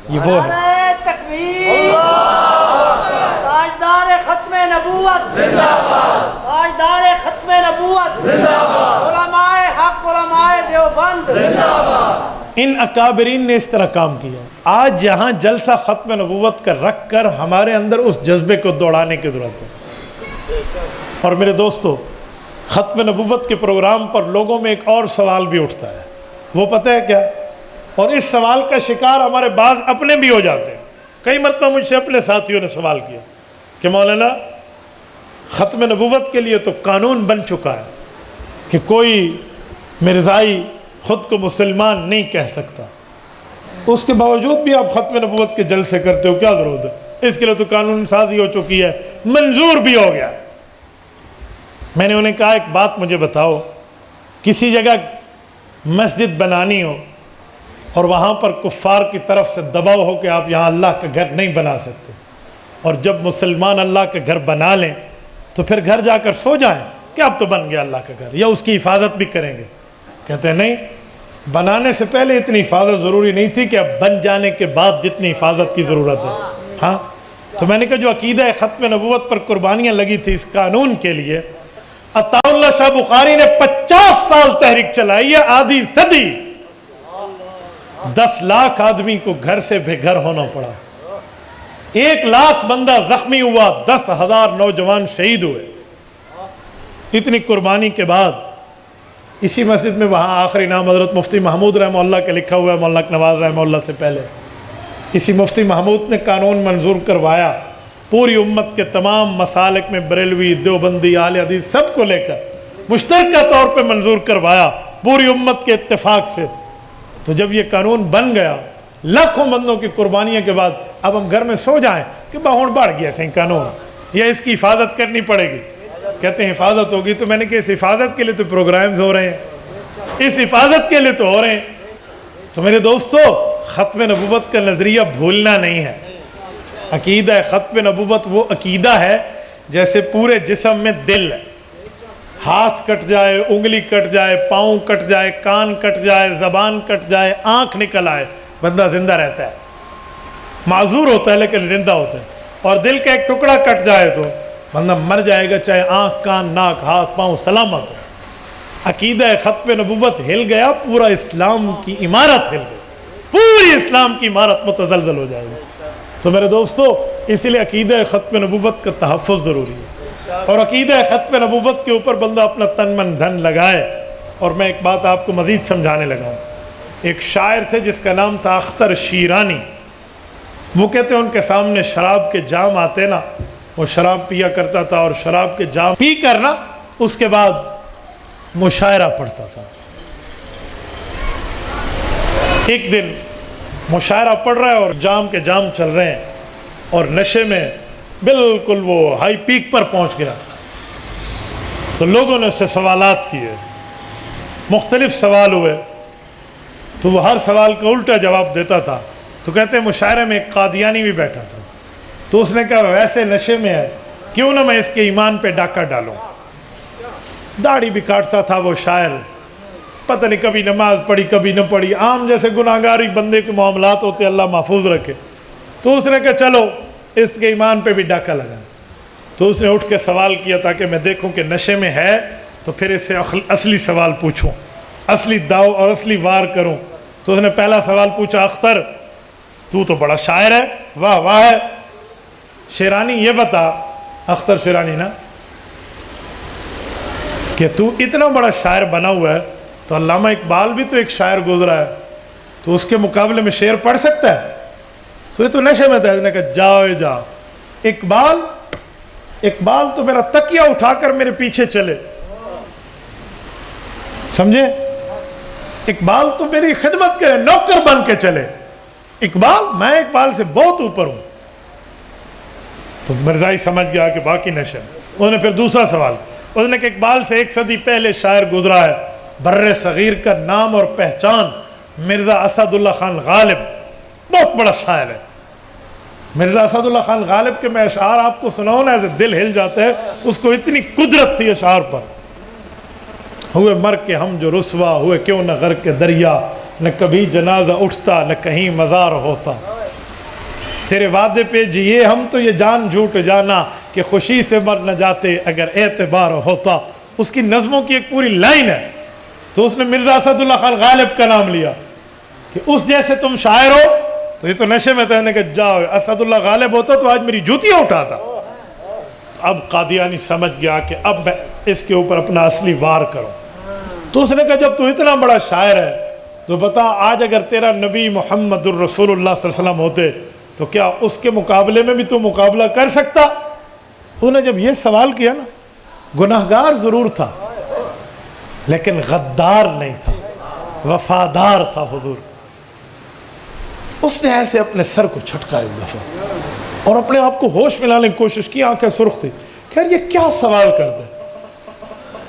یہ وہ ہے تکبیر، تاجدار ختم نبوت زندہ باد، تاجدار ختم نبوت زندہ باد، علماء حق، علماء دیوبند زندہ باد۔ ان اکابرین نے اس طرح کام کیا۔ آج یہاں جلسہ ختم نبوت کا رکھ کر ہمارے اندر اس جذبے کو دوڑانے کی ضرورت ہے۔ اور میرے دوستو، ختم نبوت کے پروگرام پر لوگوں میں ایک اور سوال بھی اٹھتا ہے، وہ پتہ ہے کیا؟ اور اس سوال کا شکار ہمارے بعض اپنے بھی ہو جاتے ہیں۔ کئی مرتبہ مجھ سے اپنے ساتھیوں نے سوال کیا کہ مولانا ختم نبوت کے لیے تو قانون بن چکا ہے کہ کوئی مرزائی خود کو مسلمان نہیں کہہ سکتا، اس کے باوجود بھی آپ ختم نبوت کے جلسے کرتے ہو، کیا ضرورت ہے؟ اس کے لیے تو قانون سازی ہو چکی ہے، منظور بھی ہو گیا۔ میں نے انہیں کہا ایک بات مجھے بتاؤ، کسی جگہ مسجد بنانی ہو اور وہاں پر کفار کی طرف سے دباؤ ہو کہ آپ یہاں اللہ کا گھر نہیں بنا سکتے، اور جب مسلمان اللہ کا گھر بنا لیں تو پھر گھر جا کر سو جائیں کہ اب تو بن گیا اللہ کا گھر، یا اس کی حفاظت بھی کریں گے؟ کہتے ہیں نہیں، بنانے سے پہلے اتنی حفاظت ضروری نہیں تھی کہ اب بن جانے کے بعد جتنی حفاظت کی ضرورت ہے. ہاں تو میں نے کہا جو عقیدہ ختم نبوت پر قربانیاں لگی تھی اس قانون کے لیے، عطا اللہ شاہ بخاری نے 50 سال تحریک چلائی ہے، آدھی صدی. 10 لاکھ آدمی کو گھر سے بے گھر ہونا پڑا، 1 لاکھ بندہ زخمی ہوا، 10,000 نوجوان شہید ہوئے. اتنی قربانی کے بعد اسی مسجد میں وہاں آخری نام حضرت مفتی محمود رحمہ اللہ کے لکھا ہوا ہے، مولانا نواز رحمہ اللہ سے پہلے. اسی مفتی محمود نے قانون منظور کروایا، پوری امت کے تمام مسالک میں بریلوی، دیوبندی، اہل حدیث سب کو لے کر مشترکہ طور پہ منظور کروایا پوری امت کے اتفاق سے. تو جب یہ قانون بن گیا، لاکھوں بندوں کی قربانیوں کے بعد اب ہم گھر میں سو جائیں کہ باہون بڑھ گیا صحیح قانون، یا اس کی حفاظت کرنی پڑے گی. کہتے ہیں حفاظت ہوگی. تو میں نے کہا اس حفاظت کے لیے تو پروگرامز ہو رہے ہیں، اس حفاظت کے لیے تو ہو رہے ہیں. تو میرے دوستو، ختم نبوت کا نظریہ بھولنا نہیں ہے. عقیدہ ختم نبوت وہ عقیدہ ہے جیسے پورے جسم میں دل ہے، ہاتھ کٹ جائے، انگلی کٹ جائے، پاؤں کٹ جائے، کان کٹ جائے، زبان کٹ جائے، آنکھ نکل آئے، بندہ زندہ رہتا ہے، معذور ہوتا ہے لیکن زندہ ہوتا ہے. اور دل کا ایک ٹکڑا کٹ جائے تو بندہ مر جائے گا، چاہے آنکھ، کان، ناک، ہاتھ، پاؤں سلامت ہو. عقیدہ ختم نبوت ہل گیا، پورا اسلام کی عمارت ہل گئی، پوری اسلام کی عمارت متزلزل ہو جائے گی. تو میرے دوستو، اسی لیے عقیدہ ختم نبوت کا تحفظ ضروری ہے، اور عقیدہ ختم نبوت کے اوپر بندہ اپنا تن من دھن لگائے. اور میں ایک بات آپ کو مزید سمجھانے لگا ہوں. ایک شاعر تھے جس کا نام تھا اختر شیرانی. وہ کہتے ہیں ان کے سامنے شراب کے جام آتے نا، وہ شراب پیا کرتا تھا، اور شراب کے جام پی کر نا اس کے بعد مشاعرہ پڑھتا تھا. ایک دن مشاعرہ پڑھ رہا ہے اور جام کے جام چل رہے ہیں، اور نشے میں بالکل وہ ہائی پیک پر پہنچ گیا. تو لوگوں نے اس سے سوالات کیے، مختلف سوال ہوئے، تو وہ ہر سوال کا الٹا جواب دیتا تھا. تو کہتے ہیں مشاعرے میں ایک قادیانی بھی بیٹھا تھا. تو اس نے کہا ویسے نشے میں ہے، کیوں نہ میں اس کے ایمان پہ ڈاکہ ڈالوں. داڑھی بھی کاٹتا تھا وہ شاعر، پتہ نہیں کبھی نماز پڑھی کبھی نہ پڑھی، عام جیسے گناہگاری بندے کے معاملات ہوتے، اللہ محفوظ رکھے. تو اس نے کہا چلو اس کے ایمان پہ بھی ڈاکہ لگا. تو اس نے اٹھ کے سوال کیا تاکہ میں دیکھوں کہ نشے میں ہے تو پھر اس سے اصلی سوال پوچھوں، اصلی داؤ اور اصلی وار کروں. تو اس نے پہلا سوال پوچھا، اختر تو تو بڑا شاعر ہے، واہ واہ ہے. شیرانی یہ بتا، اختر شیرانی نا، کہ تو اتنا بڑا شاعر بنا ہوا ہے تو علامہ اقبال بھی تو ایک شاعر گزرا ہے، تو اس کے مقابلے میں شعر پڑھ سکتا ہے؟ تو یہ تو نشے میں تھا. اس نے کہا جاؤ جا، اقبال تو میرا تکیہ اٹھا کر میرے پیچھے چلے، سمجھے؟ اقبال تو میری خدمت کرے، نوکر بن کے چلے. میں اقبال سے بہت اوپر ہوں. تو مرزائی سمجھ گیا کہ باقی نشے. انہوں نے پھر دوسرا سوال، انہوں نے کہ اقبال سے 1 صدی پہلے شاعر گزرا ہے، بر صغیر کا نام اور پہچان، مرزا اسد اللہ خان غالب، بہت بڑا شاعر ہے. مرزا اسد اللہ خان غالب کے میں اشعار آپ کو سناؤں نا ایسے دل ہل جاتے ہیں. اس کو اتنی قدرت تھی اشعار پر. ہوئے مر کے ہم جو رسوا ہوئے، کیوں نہ غرق کے دریا، نہ کبھی جنازہ اٹھتا نہ کہیں مزار ہوتا. تیرے وعدے پہ جیے ہم تو یہ جان جھوٹ جانا، کہ خوشی سے مر نہ جاتے اگر اعتبار ہوتا. اس کی نظموں کی ایک پوری لائن ہے. تو اس نے مرزا اسد اللہ خان غالب کا نام لیا کہ اس جیسے تم شاعر ہو. تو یہ تو نشے میں تھا کہ جاؤ، اسد اللہ غالب ہوتا تو آج میری جوتیاں اٹھاتا. اب قادیانی سمجھ گیا کہ اب میں اس کے اوپر اپنا اصلی وار کروں. تو اس نے کہا جب تو اتنا بڑا شاعر ہے تو بتا، آج اگر تیرا نبی محمد الرسول اللہ صلی اللہ علیہ وسلم ہوتے تو کیا اس کے مقابلے میں بھی تو مقابلہ کر سکتا؟ انہوں نے جب یہ سوال کیا نا، گناہگار ضرور تھا لیکن غدار نہیں تھا، وفادار تھا حضور. اس نے ایسے اپنے سر کو چھٹکا ایک دفعہ اور اپنے آپ کو ہوش میں لانے کی کوشش کی. آنکھیں سرخ تھی، خیر یہ کیا سوال کر دے.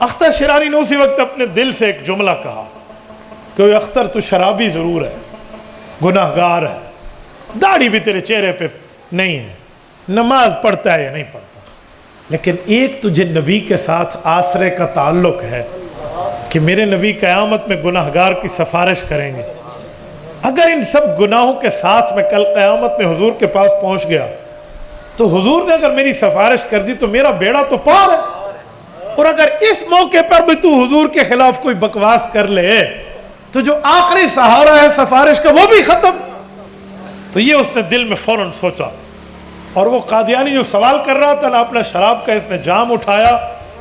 اختر شیرانی نے اسی وقت اپنے دل سے ایک جملہ کہا کہ اختر تو شرابی ضرور ہے، گناہگار ہے، داڑھی بھی تیرے چہرے پہ نہیں ہے، نماز پڑھتا ہے یا نہیں پڑھتا، لیکن ایک تجھے نبی کے ساتھ آسرے کا تعلق ہے کہ میرے نبی قیامت میں گناہگار کی سفارش کریں گے. اگر ان سب گناہوں کے ساتھ میں کل قیامت میں حضور کے پاس پہنچ گیا تو حضور نے اگر میری سفارش کر دی تو میرا بیڑا تو پار ہے. اور اگر اس موقع پر بھی تو حضور کے خلاف کوئی بکواس کر لے تو جو آخری سہارا ہے سفارش کا وہ بھی ختم. تو یہ اس نے دل میں فوراً سوچا. اور وہ قادیانی جو سوال کر رہا تھا نا، اپنا شراب کا اس میں جام اٹھایا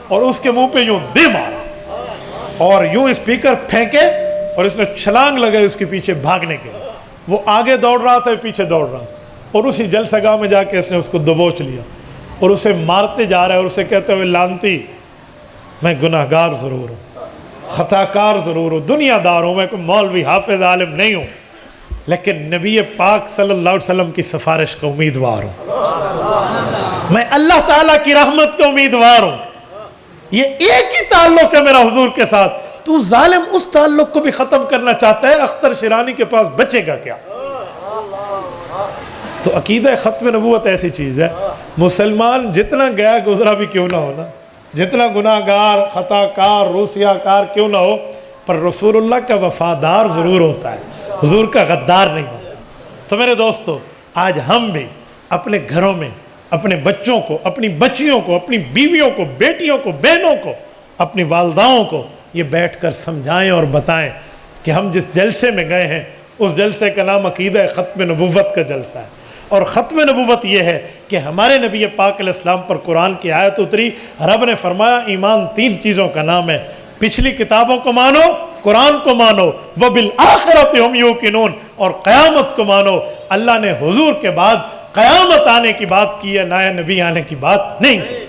اور اس کے منہ پہ یوں دے مارا اور یوں اسپیکر پھینکے اور اس نے چھلانگ لگائی اس کے پیچھے بھاگنے کے لیے. وہ آگے دوڑ رہا تھا، پیچھے دوڑ رہا، اور اسی جلسہ گاہ میں جا کے اس نے اس کو دبوچ لیا اور اسے مارتے جا رہا ہے اور اسے کہتے ہوئے لانتی میں گناہگار ضرور ہوں، خطا کار ضرور ہوں، دنیا دار ہوں، میں کوئی مولوی حافظ عالم نہیں ہوں، لیکن نبی پاک صلی اللہ علیہ وسلم کی سفارش کا امیدوار ہوں، میں اللہ تعالیٰ کی رحمت کا امیدوار ہوں. یہ ایک ہی تعلق ہے میرا حضور کے ساتھ. تو ظالم اس تعلق کو بھی ختم کرنا چاہتا ہے، اختر شیرانی کے پاس بچے گا کیا؟ تو عقیدہ ختم نبوت ایسی چیز ہے، مسلمان جتنا گیا گزرا بھی کیوں نہ ہونا، جتنا گناہگار خطا کار روسیہ کار کیوں نہ ہو، پر رسول اللہ کا وفادار ضرور ہوتا ہے، حضور کا غدار نہیں ہوتا. تو میرے دوستو، آج ہم بھی اپنے گھروں میں اپنے بچوں کو، اپنی بچیوں کو، اپنی بیویوں کو، بیٹیوں کو، بہنوں کو، اپنی والداؤں کو یہ بیٹھ کر سمجھائیں اور بتائیں کہ ہم جس جلسے میں گئے ہیں اس جلسے کا نام عقیدہ ختم نبوت کا جلسہ ہے. اور ختم نبوت یہ ہے کہ ہمارے نبی پاک علیہ السلام پر قرآن کی آیت اتری. رب نے فرمایا ایمان 3 چیزوں کا نام ہے، پچھلی کتابوں کو مانو، قرآن کو مانو، وَبِالْآخِرَةِ هُمْ يُوقِنُونَ، اور قیامت کو مانو. اللہ نے حضور کے بعد قیامت آنے کی بات کی ہے، نیا نبی آنے کی بات نہیں کی.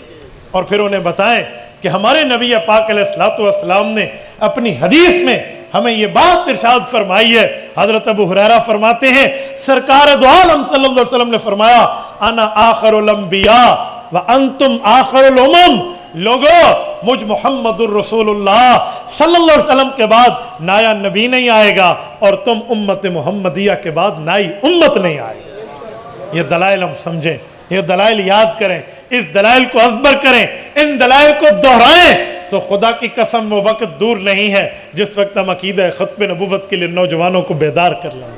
اور پھر انہیں بتائیں کہ ہمارے نبی پاک علیہ السلام نے اپنی حدیث میں ہمیں یہ بات ارشاد فرمائی ہے. حضرت ابو ہریرہ فرماتے ہیں سرکار دو عالم صلی اللہ علیہ وسلم نے فرمایا انا آخر الانبیاء وانتم آخر الامم. لوگو، مجھ محمد الرسول اللہ صلی اللہ علیہ وسلم کے بعد نیا نبی نہیں آئے گا اور تم امت محمدیہ کے بعد نئی امت نہیں آئے گی. یہ دلائل ہم سمجھیں، یہ دلائل یاد کریں، اس دلائل کو ازبر کریں، ان دلائل کو دہرائیں. تو خدا کی قسم وہ وقت دور نہیں ہے جس وقت ہم عقیدہ ختم نبوت کے لیے نوجوانوں کو بیدار کر لیں.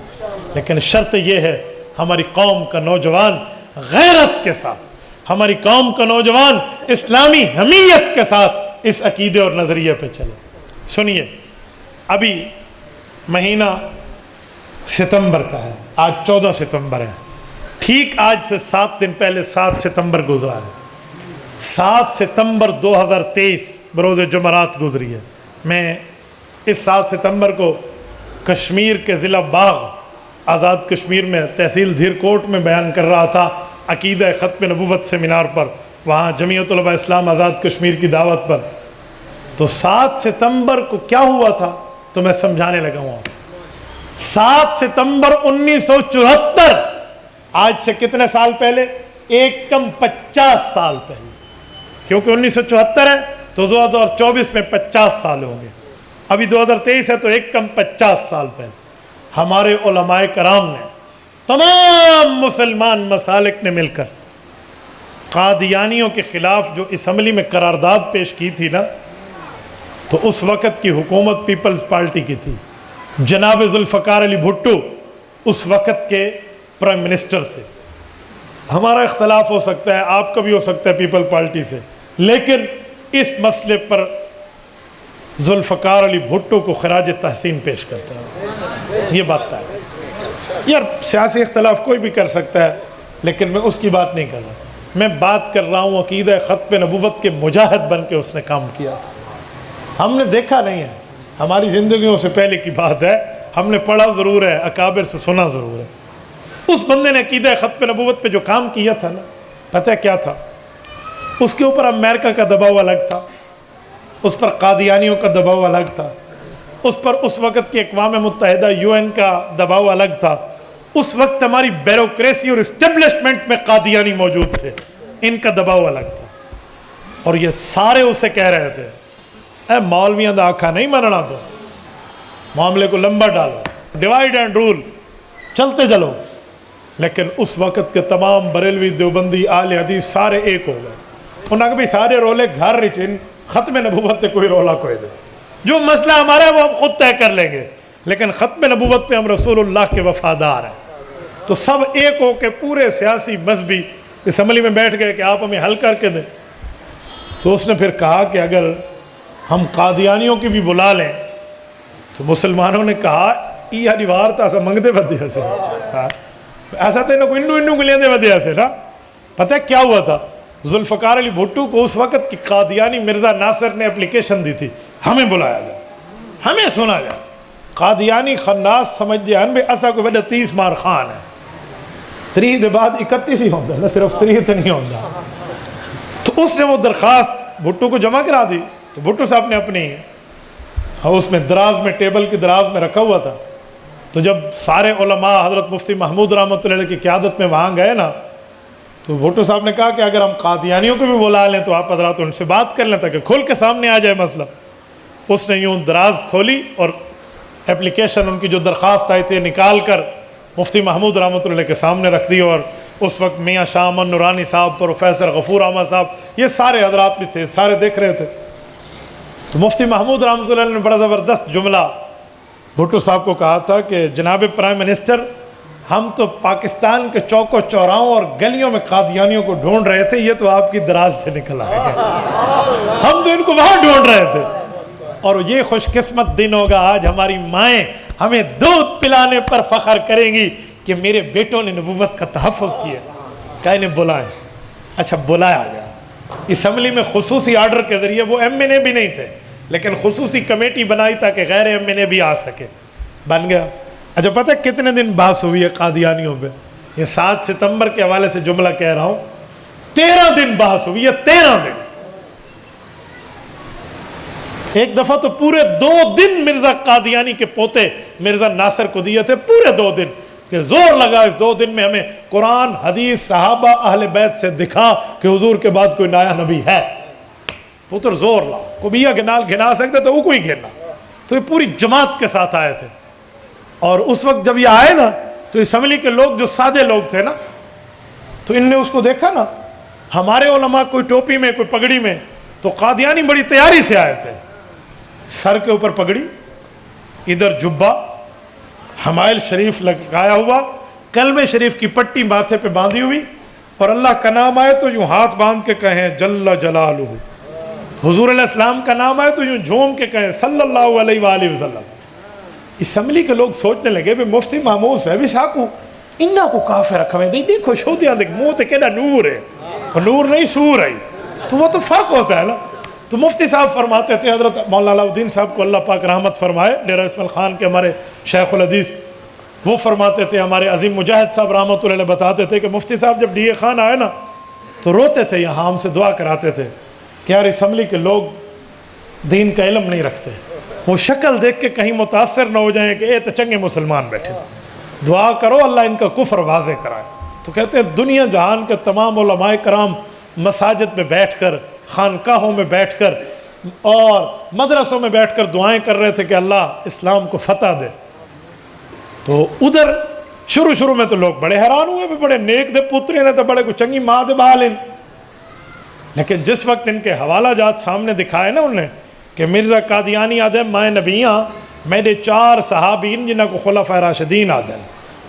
لیکن شرط یہ ہے ہماری قوم کا نوجوان غیرت کے ساتھ، ہماری قوم کا نوجوان اسلامی حمیت کے ساتھ اس عقیدے اور نظریے پہ چلے. سنیے، ابھی مہینہ ستمبر کا ہے، آج 14 ستمبر ہے. ٹھیک آج سے 7 دن پہلے 7 ستمبر گزرا ہے. 7 ستمبر 2023 بروز جمعرات گزری ہے. میں اس 7 ستمبر کو کشمیر کے ضلع باغ آزاد کشمیر میں تحصیل دھیر کوٹ میں بیان کر رہا تھا عقیدہ ختم نبوت سیمینار پر، وہاں جمعیت علماء اسلام آزاد کشمیر کی دعوت پر. تو 7 ستمبر کو کیا ہوا تھا تو میں سمجھانے لگا ہوں. 7 ستمبر 1974، آج سے کتنے سال پہلے؟ ایک کم 50 سال پہلے، کیونکہ 1974 ہے تو 2024 میں 50 سال ہوں گے. ابھی 2023 ہے تو ایک کم 50 سال پہلے ہمارے علماء کرام نے، تمام مسلمان مسالک نے مل کر قادیانیوں کے خلاف جو اسمبلی میں قرارداد پیش کی تھی نا، تو اس وقت کی حکومت پیپلز پارٹی کی تھی. جناب ذوالفقار علی بھٹو اس وقت کے پرائم منسٹر تھے. ہمارا اختلاف ہو سکتا ہے، آپ کا بھی ہو سکتا ہے پیپل پارٹی سے، لیکن اس مسئلے پر ذوالفقار علی بھٹو کو خراج تحسین پیش کرتا ہے. یہ بات ہے یار، سیاسی اختلاف کوئی بھی کر سکتا ہے، لیکن میں اس کی بات نہیں کر رہا. میں بات کر رہا ہوں عقیدہ ختم نبوت کے مجاہد بن کے اس نے کام کیا تھا. ہم نے دیکھا نہیں ہے، ہماری زندگیوں سے پہلے کی بات ہے، ہم نے پڑھا ضرور ہے، اکابر سے سنا ضرور ہے. اس بندے نے عقیدہ ختم نبوت پہ جو کام کیا تھا نا، پتہ ہے کیا تھا؟ اس کے اوپر امریکہ کا دباؤ الگ تھا، اس پر قادیانیوں کا دباؤ الگ تھا، اس پر اس وقت کی اقوام متحدہ UN کا دباؤ الگ تھا. اس وقت ہماری بیوروکریسی اور اسٹیبلشمنٹ میں قادیانی موجود تھے، ان کا دباؤ الگ تھا. اور یہ سارے اسے کہہ رہے تھے اے مولویاں دا آکھا نہیں مننا، تو معاملے کو لمبا ڈالو، ڈیوائیڈ اینڈ رول، چلتے چلو. لیکن اس وقت کے تمام بریلوی دیوبندی اہل حدیث سارے ایک ہو گئے. انہوں نے کہا بھی سارے رولے گھر رچن ختم نبوت تے کوئی رولا کوئی دے. جو مسئلہ ہمارا ہے وہ ہم خود طے کر لیں گے، لیکن ختم نبوت پہ ہم رسول اللہ کے وفادار ہیں۔ تو سب ایک ہو کے پورے سیاسی مذہبی اسمبلی میں بیٹھ گئے کہ آپ ہمیں حل کر کے دیں۔ تو اس نے پھر کہا کہ اگر ہم قادیانیوں کی بھی بلا لیں، تو مسلمانوں نے کہا یہ دیوار تا ایسا منگتے بدیا سے، ایسا تو انہوں کو انو گلیندے بدیا سے نا۔ پتہ ہے کیا ہوا تھا؟ ذوالفقار علی بھٹو کو اس وقت کی قادیانی مرزا ناصر نے اپلیکیشن دی تھی، ہمیں بلایا جائے، ہمیں سنا جائے۔ قادیانی خناس سمجھ دیا ان بے ایسا کوئی بڑا 30 مار خان ہے، 30 دے بعد 31 ہی ہوندہ ہے نا، صرف 30 تے نہیں ہوندہ۔ تو اس نے وہ درخواست بھٹو کو جمع کرا دی۔ تو بھٹو صاحب نے اپنی اس میں دراز میں ٹیبل کی دراز میں رکھا ہوا تھا۔ تو جب سارے علماء حضرت مفتی محمود رحمۃ اللہ علیہ کی قیادت میں وہاں گئے نا، تو بھٹو صاحب نے کہا کہ اگر ہم قادیانیوں کو بھی بلا لیں تو آپ حضرات ان سے بات کر لیں تاکہ کھول کے سامنے آ جائے مسئلہ۔ اس نے یوں دراز کھولی اور اپلیکیشن ان کی جو درخواست آئی تھی نکال کر مفتی محمود رحمۃ اللہ کے سامنے رکھ دی، اور اس وقت میاں شاہ امن نورانی صاحب، پروفیسر غفور احمد صاحب، یہ سارے حضرات بھی تھے، سارے دیکھ رہے تھے۔ تو مفتی محمود رحمۃ اللہ نے بڑا زبردست جملہ بھٹو صاحب کو کہا تھا کہ جناب پرائم منسٹر، ہم تو پاکستان کے چوک و چوراہوں اور گلیوں میں قادیانیوں کو ڈھونڈ رہے تھے، یہ تو آپ کی دراز سے نکل آئے گا، ہم تو ان کو وہاں ڈھونڈ رہے تھے۔ اور یہ خوش قسمت دن ہوگا آج ہماری مائیں ہمیں دودھ پلانے پر فخر کریں گی کہ میرے بیٹوں نے نبوت کا تحفظ کیا۔ کہا انہیں بلائیں۔ اچھا بلایا گیا اسمبلی میں خصوصی آرڈر کے ذریعے، وہ ایم این اے بھی نہیں تھے لیکن خصوصی کمیٹی بنائی تاکہ غیر ایم این اے بھی آ سکے، بن گیا۔ اچھا پتہ ہے کتنے دن بحث ہوئی ہے قادیانیوں پہ؟ یہ 7 ستمبر کے حوالے سے جملہ کہہ رہا ہوں، 13 دن بحث ہوئی ہے، 13 دن۔ ایک دفعہ تو پورے 2 دن مرزا قادیانی کے پوتے مرزا ناصر کو دیے تھے، پورے 2 دن، کہ زور لگا اس 2 دن میں ہمیں قرآن حدیث صحابہ اہل بیت سے دکھا کہ حضور کے بعد کوئی نیا نبی ہے۔ پتر زور لا، کو بھی گھنا سکتے تو وہ کوئی گھنا۔ تو یہ پوری جماعت کے ساتھ آئے تھے، اور اس وقت جب یہ آئے نا تو اسمبلی کے لوگ جو سادے لوگ تھے نا، تو ان نے اس کو دیکھا نا، ہمارے علماء کوئی ٹوپی میں کوئی پگڑی میں، تو قادیانی بڑی تیاری سے آئے تھے، سر کے اوپر پگڑی، ادھر جبہ، حمائل شریف لگایا ہوا، کلمہ شریف کی پٹی ماتھے پہ باندھی ہوئی، اور اللہ کا نام آئے تو یوں ہاتھ باندھ کے کہیں جل جلالہ، حضور علیہ السلام کا نام آئے تو یوں جھوم کے کہیں صلی اللہ علیہ وآلہ وسلم۔ اسمبلی کے لوگ سوچنے لگے بھی مفتی محمود صاحب شاکو انہا کو کافر رکھویں، دیکھو شودیاں دیکھ منہ تے کیڑا نور ہے، وہ نور نہیں سور ہے، تو وہ تو فرق ہوتا ہے نا۔ تو مفتی صاحب فرماتے تھے، حضرت مولانا علاؤالدین صاحب کو اللہ پاک رحمت فرمائے، ڈیرہ اسماعیل خان کے ہمارے شیخ الحدیث، وہ فرماتے تھے، ہمارے عظیم مجاہد صاحب رحمۃ اللہ علیہ بتاتے تھے کہ مفتی صاحب جب ڈی اے خان آئے نا تو روتے تھے، یہاں ہم سے دعا کراتے تھے کہ یار اسمبلی کے لوگ دین کا علم نہیں رکھتے، وہ شکل دیکھ کے کہیں متاثر نہ ہو جائیں کہ اے تو چنگے مسلمان بیٹھے، دعا کرو اللہ ان کا کفر واضح کرائے۔ تو کہتے ہیں دنیا جہان کے تمام علماء کرام مساجد میں بیٹھ کر، خانقاہوں میں بیٹھ کر اور مدرسوں میں بیٹھ کر دعائیں کر رہے تھے کہ اللہ اسلام کو فتح دے۔ تو ادھر شروع میں تو لوگ بڑے حیران ہوئے، بھی بڑے نیک دے پترے نے تو بڑے کو چنگی ماں دے بالن، لیکن جس وقت ان کے حوالہ جات سامنے دکھائے نا انہیں کہ مرزا قادیانی آدھے مائے نبیاں میرے 4 صحابین جنہاں کو خلفاء راشدین آدھیں،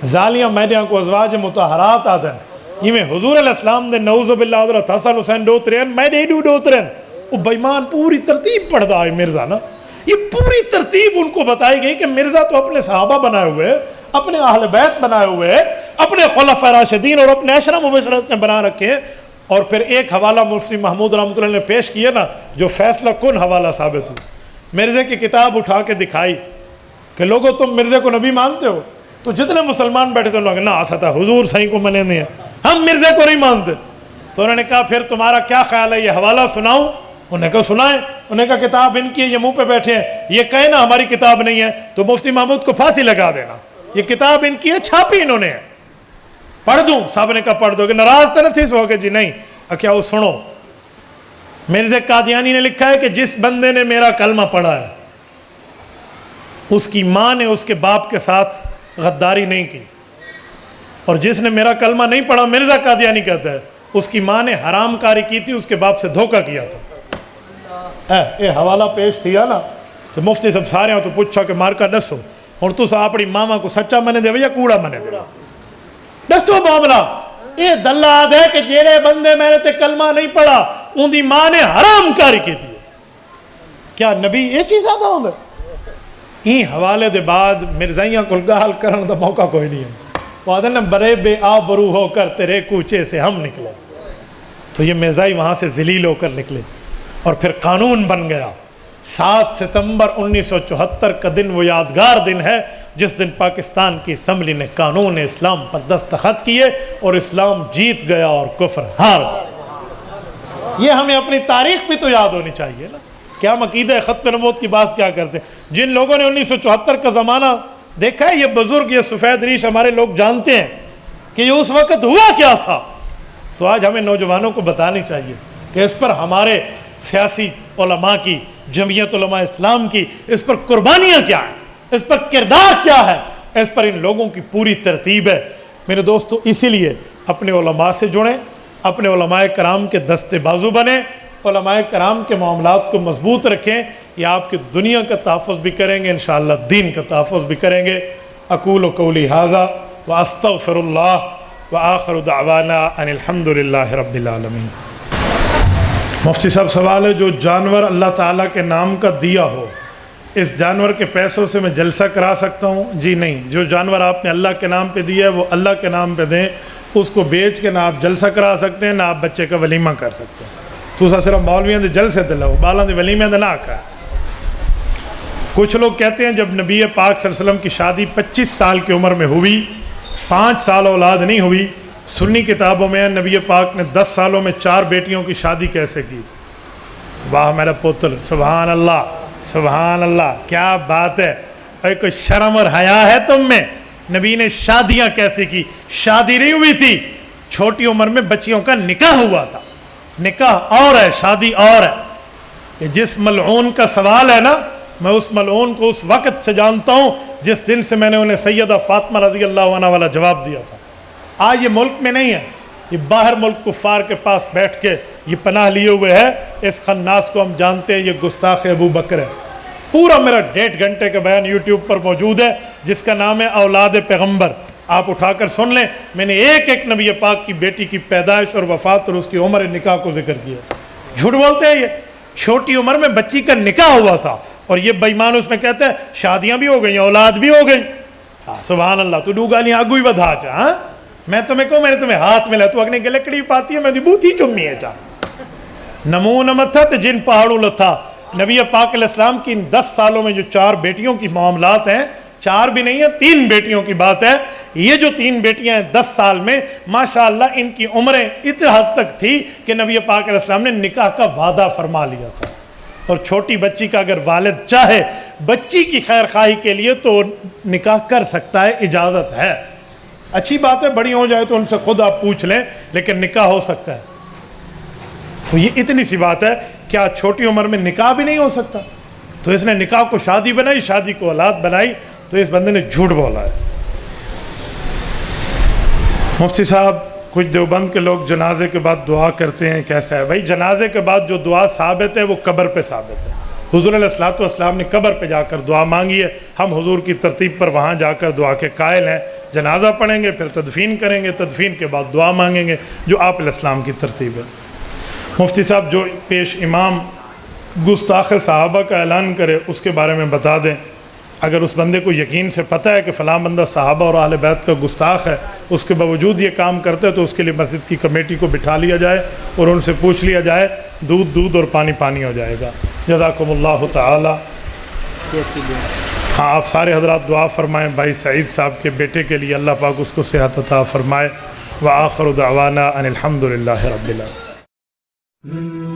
زالیاں میرے کو ازواج مطہرات آدھیں، یہ میں حضور علیہ السلام دے نعوذ باللہ حضرت حسن حسین ڈوترین میں ڈیڈو ڈوترین، وہ بیمان پوری ترتیب پڑھتا ہے مرزا نا، یہ پوری ترتیب ان کو بتائی گئی کہ مرزا تو اپنے صحابہ بنائے ہوئے، اپنے اہل بیت بنائے ہوئے، اپنے خلفاء راشدین اور اپنے عشرہ مبشرات نے بنا رکھے ہیں۔ اور پھر ایک حوالہ مفتی محمود رحمۃ اللہ نے پیش کیا نا جو فیصلہ کن حوالہ ثابت ہو، مرزے کی کتاب اٹھا کے دکھائی کہ لوگوں تم مرزے کو نبی مانتے ہو؟ تو جتنے مسلمان بیٹھے تھے لوگ نہ آسا حضور صحیح کو منے نہیں ہے، ہم مرزے کو نہیں مانتے۔ تو انہوں نے کہا پھر تمہارا کیا خیال ہے، یہ حوالہ سناؤں؟ انہوں نے کہا سنائیں۔ انہوں نے کہا کتاب ان کی ہے، یہ منہ پہ بیٹھے ہیں، یہ کہیں نا ہماری کتاب نہیں ہے تو مفتی محمود کو پھانسی لگا دینا، یہ کتاب ان کی ہے، چھاپی انہوں نے، پڑھ دوں؟ صاحب نے کہا پڑھ دو، کہ ناراض تو نہیں سو کہ جی نہیں، کیا وہ سنو، مرزا قادیانی نے لکھا ہے کہ جس بندے نے میرا کلمہ پڑھا ہے اس کی ماں نے اس کے باپ کے ساتھ غداری نہیں کی، اور جس نے میرا کلمہ نہیں پڑھا، مرزا قادیانی کہتا ہے، اس کی ماں نے حرام کاری کی تھی، اس کے باپ سے دھوکہ کیا تھا۔ یہ حوالہ پیش تھیا نا تو مفتی صاحب سارے تو پوچھا کہ مارکا دسو ہوں تسا اپنی ماما کو سچا منے دے یا کوڑا منے دے دسو معاملہ یہ دلاد ہے کہ جیڑے بندے میں نے تے کلمہ نہیں پڑھا ان دی ماں نے حرام کاری کی تھی کیا نبی یہ چیز آتا ہوں گے این حوالے دے بعد مرزائیاں کل گال کرن دا موقع کوئی نہیں ہے وہ آدھے نا برے بے آبرو ہو کر تیرے کوچے سے ہم نکلے تو یہ مرزائی وہاں سے ذلیل ہو کر نکلے اور پھر قانون بن گیا 7 ستمبر 1974 کا دن وہ یادگار دن ہے جس دن پاکستان کی اسمبلی نے قانون اسلام پر دستخط کیے اور اسلام جیت گیا اور کفر ہار گیا۔ یہ ہمیں اپنی تاریخ بھی تو یاد ہونی چاہیے نا، کیا ہم عقیدہ ختم نبوت کی بات کیا کرتے ہیں؟ جن لوگوں نے 1974 کا زمانہ دیکھا ہے، یہ بزرگ، یہ سفید ریش ہمارے لوگ جانتے ہیں کہ یہ اس وقت ہوا کیا تھا، تو آج ہمیں نوجوانوں کو بتانی چاہیے کہ اس پر ہمارے سیاسی علماء کی، جمعیت علماء اسلام کی اس پر قربانیاں کیا ہیں، اس پر کردار کیا ہے، اس پر ان لوگوں کی پوری ترتیب ہے۔ میرے دوستو اسی لیے اپنے علماء سے جڑیں، اپنے علماء کرام کے دستے بازو بنیں، علماء کرام کے معاملات کو مضبوط رکھیں، یہ آپ کی دنیا کا تحفظ بھی کریں گے، انشاءاللہ دین کا تحفظ بھی کریں گے۔ اقول قولی ھذا واستغفر اللہ وآخر دعوانا ان الحمد للہ رب العالمین۔ مفتی صاحب سوال ہے، جو جانور اللہ تعالیٰ کے نام کا دیا ہو، اس جانور کے پیسوں سے میں جلسہ کرا سکتا ہوں؟ جی نہیں، جو جانور آپ نے اللہ کے نام پہ دیا ہے وہ اللہ کے نام پہ دیں، اس کو بیچ کے نہ آپ جلسہ کرا سکتے ہیں نہ آپ بچے کا ولیمہ کر سکتے ہیں۔ تو صرف مولویاں دے جلسے تے لو، بالاں دے ولیمے تے نہ آکھا۔ کچھ لوگ کہتے ہیں جب نبی پاک صلی اللہ علیہ وسلم کی شادی 25 سال کی عمر میں ہوئی، 5 سال اولاد نہیں ہوئی، سنی کتابوں میں نبی پاک نے 10 سالوں میں 4 بیٹیوں کی شادی کیسے کی؟ واہ میرا پتر، سبحان اللہ سبحان اللہ، کیا بات ہے! اے کوئی شرم اور حیا ہے تم میں؟ نبی نے شادیاں کیسے کی؟ شادی نہیں ہوئی تھی، چھوٹی عمر میں بچیوں کا نکاح ہوا تھا۔ نکاح اور ہے، شادی اور ہے۔ کہ جس ملعون کا سوال ہے نا، میں اس ملعون کو اس وقت سے جانتا ہوں جس دن سے میں نے انہیں سیدہ فاطمہ رضی اللہ عنہ والا جواب دیا تھا۔ آج یہ ملک میں نہیں ہے، یہ باہر ملک کفار کے پاس بیٹھ کے یہ پناہ لیے ہوئے ہے۔ اس خناس کو ہم جانتے ہیں، یہ گستاخ ابو بکر ہے۔ پورا میرا 1.5 گھنٹے کا بیان یوٹیوب پر موجود ہے جس کا نام ہے اولاد پیغمبر، آپ اٹھا کر سن لیں۔ میں نے ایک ایک نبی پاک کی بیٹی کی پیدائش اور وفات اور اس کی عمر نکاح کو ذکر کیا۔ جھوٹ بولتے ہیں، یہ چھوٹی عمر میں بچی کا نکاح ہوا تھا، اور یہ بے ایمان اس میں کہتے ہیں شادیاں بھی ہو گئی، اولاد بھی ہو گئی۔ سبحان اللہ، تو ڈو گالیاں آگو ہی بدھا چا، ہاں میں تمہیں کہوں، میں نے تمہیں ہاتھ ملا، تو اگنے کے لکڑی پاتی ہے، میں دی بوتھی چمی ہے چاہ نمو نمت تھا تو جن پہاڑوں لتھا۔ نبی پاک علیہ السلام کی ان 10 سالوں میں جو 4 بیٹیوں کی معاملات ہیں، 4 بھی نہیں ہے، 3 بیٹیوں کی بات ہے۔ یہ جو 3 بیٹیاں ہیں 10 سال میں، ماشاءاللہ ان کی عمریں اتنا حد تک تھی کہ نبی پاک علیہ السلام نے نکاح کا وعدہ فرما لیا تھا۔ اور چھوٹی بچی کا اگر والد چاہے بچی کی خیر خواہی کے لیے تو نکاح کر سکتا ہے، اجازت ہے۔ اچھی بات ہے، بڑی ہو جائے تو ان سے خود آپ پوچھ لیں، لیکن نکاح ہو سکتا ہے۔ تو یہ اتنی سی بات ہے، کیا چھوٹی عمر میں نکاح بھی نہیں ہو سکتا؟ تو اس نے نکاح کو شادی بنائی، شادی کو اولاد بنائی، تو اس بندے نے جھوٹ بولا ہے۔ مفتی صاحب، کچھ دیوبند کے لوگ جنازے کے بعد دعا کرتے ہیں، کیسا ہے؟ بھائی جنازے کے بعد جو دعا ثابت ہے وہ قبر پہ ثابت ہے۔ حضور علیہ الصلوۃ والسلام نے قبر پہ جا کر دعا مانگی ہے، ہم حضور کی ترتیب پر وہاں جا کر دعا کے قائل ہیں۔ جنازہ پڑھیں گے، پھر تدفین کریں گے، تدفین کے بعد دعا مانگیں گے، جو آپ علیہ السلام کی ترتیب ہے۔ مفتی صاحب، جو پیش امام گستاخ صحابہ کا اعلان کرے اس کے بارے میں بتا دیں۔ اگر اس بندے کو یقین سے پتہ ہے کہ فلاں بندہ صحابہ اور اہل بیت کا گستاخ ہے، اس کے باوجود یہ کام کرتے تو اس کے لیے مسجد کی کمیٹی کو بٹھا لیا جائے اور ان سے پوچھ لیا جائے، دودھ دودھ اور پانی پانی ہو جائے گا۔ جزاکم اللہ تعالی۔ ہاں، آپ سارے حضرات دعا فرمائیں بھائی سعید صاحب کے بیٹے کے لیے، اللہ پاک اس کو صحت عطا فرمائے۔ وآخر دعوانا ان الحمد للہ رب العالمین۔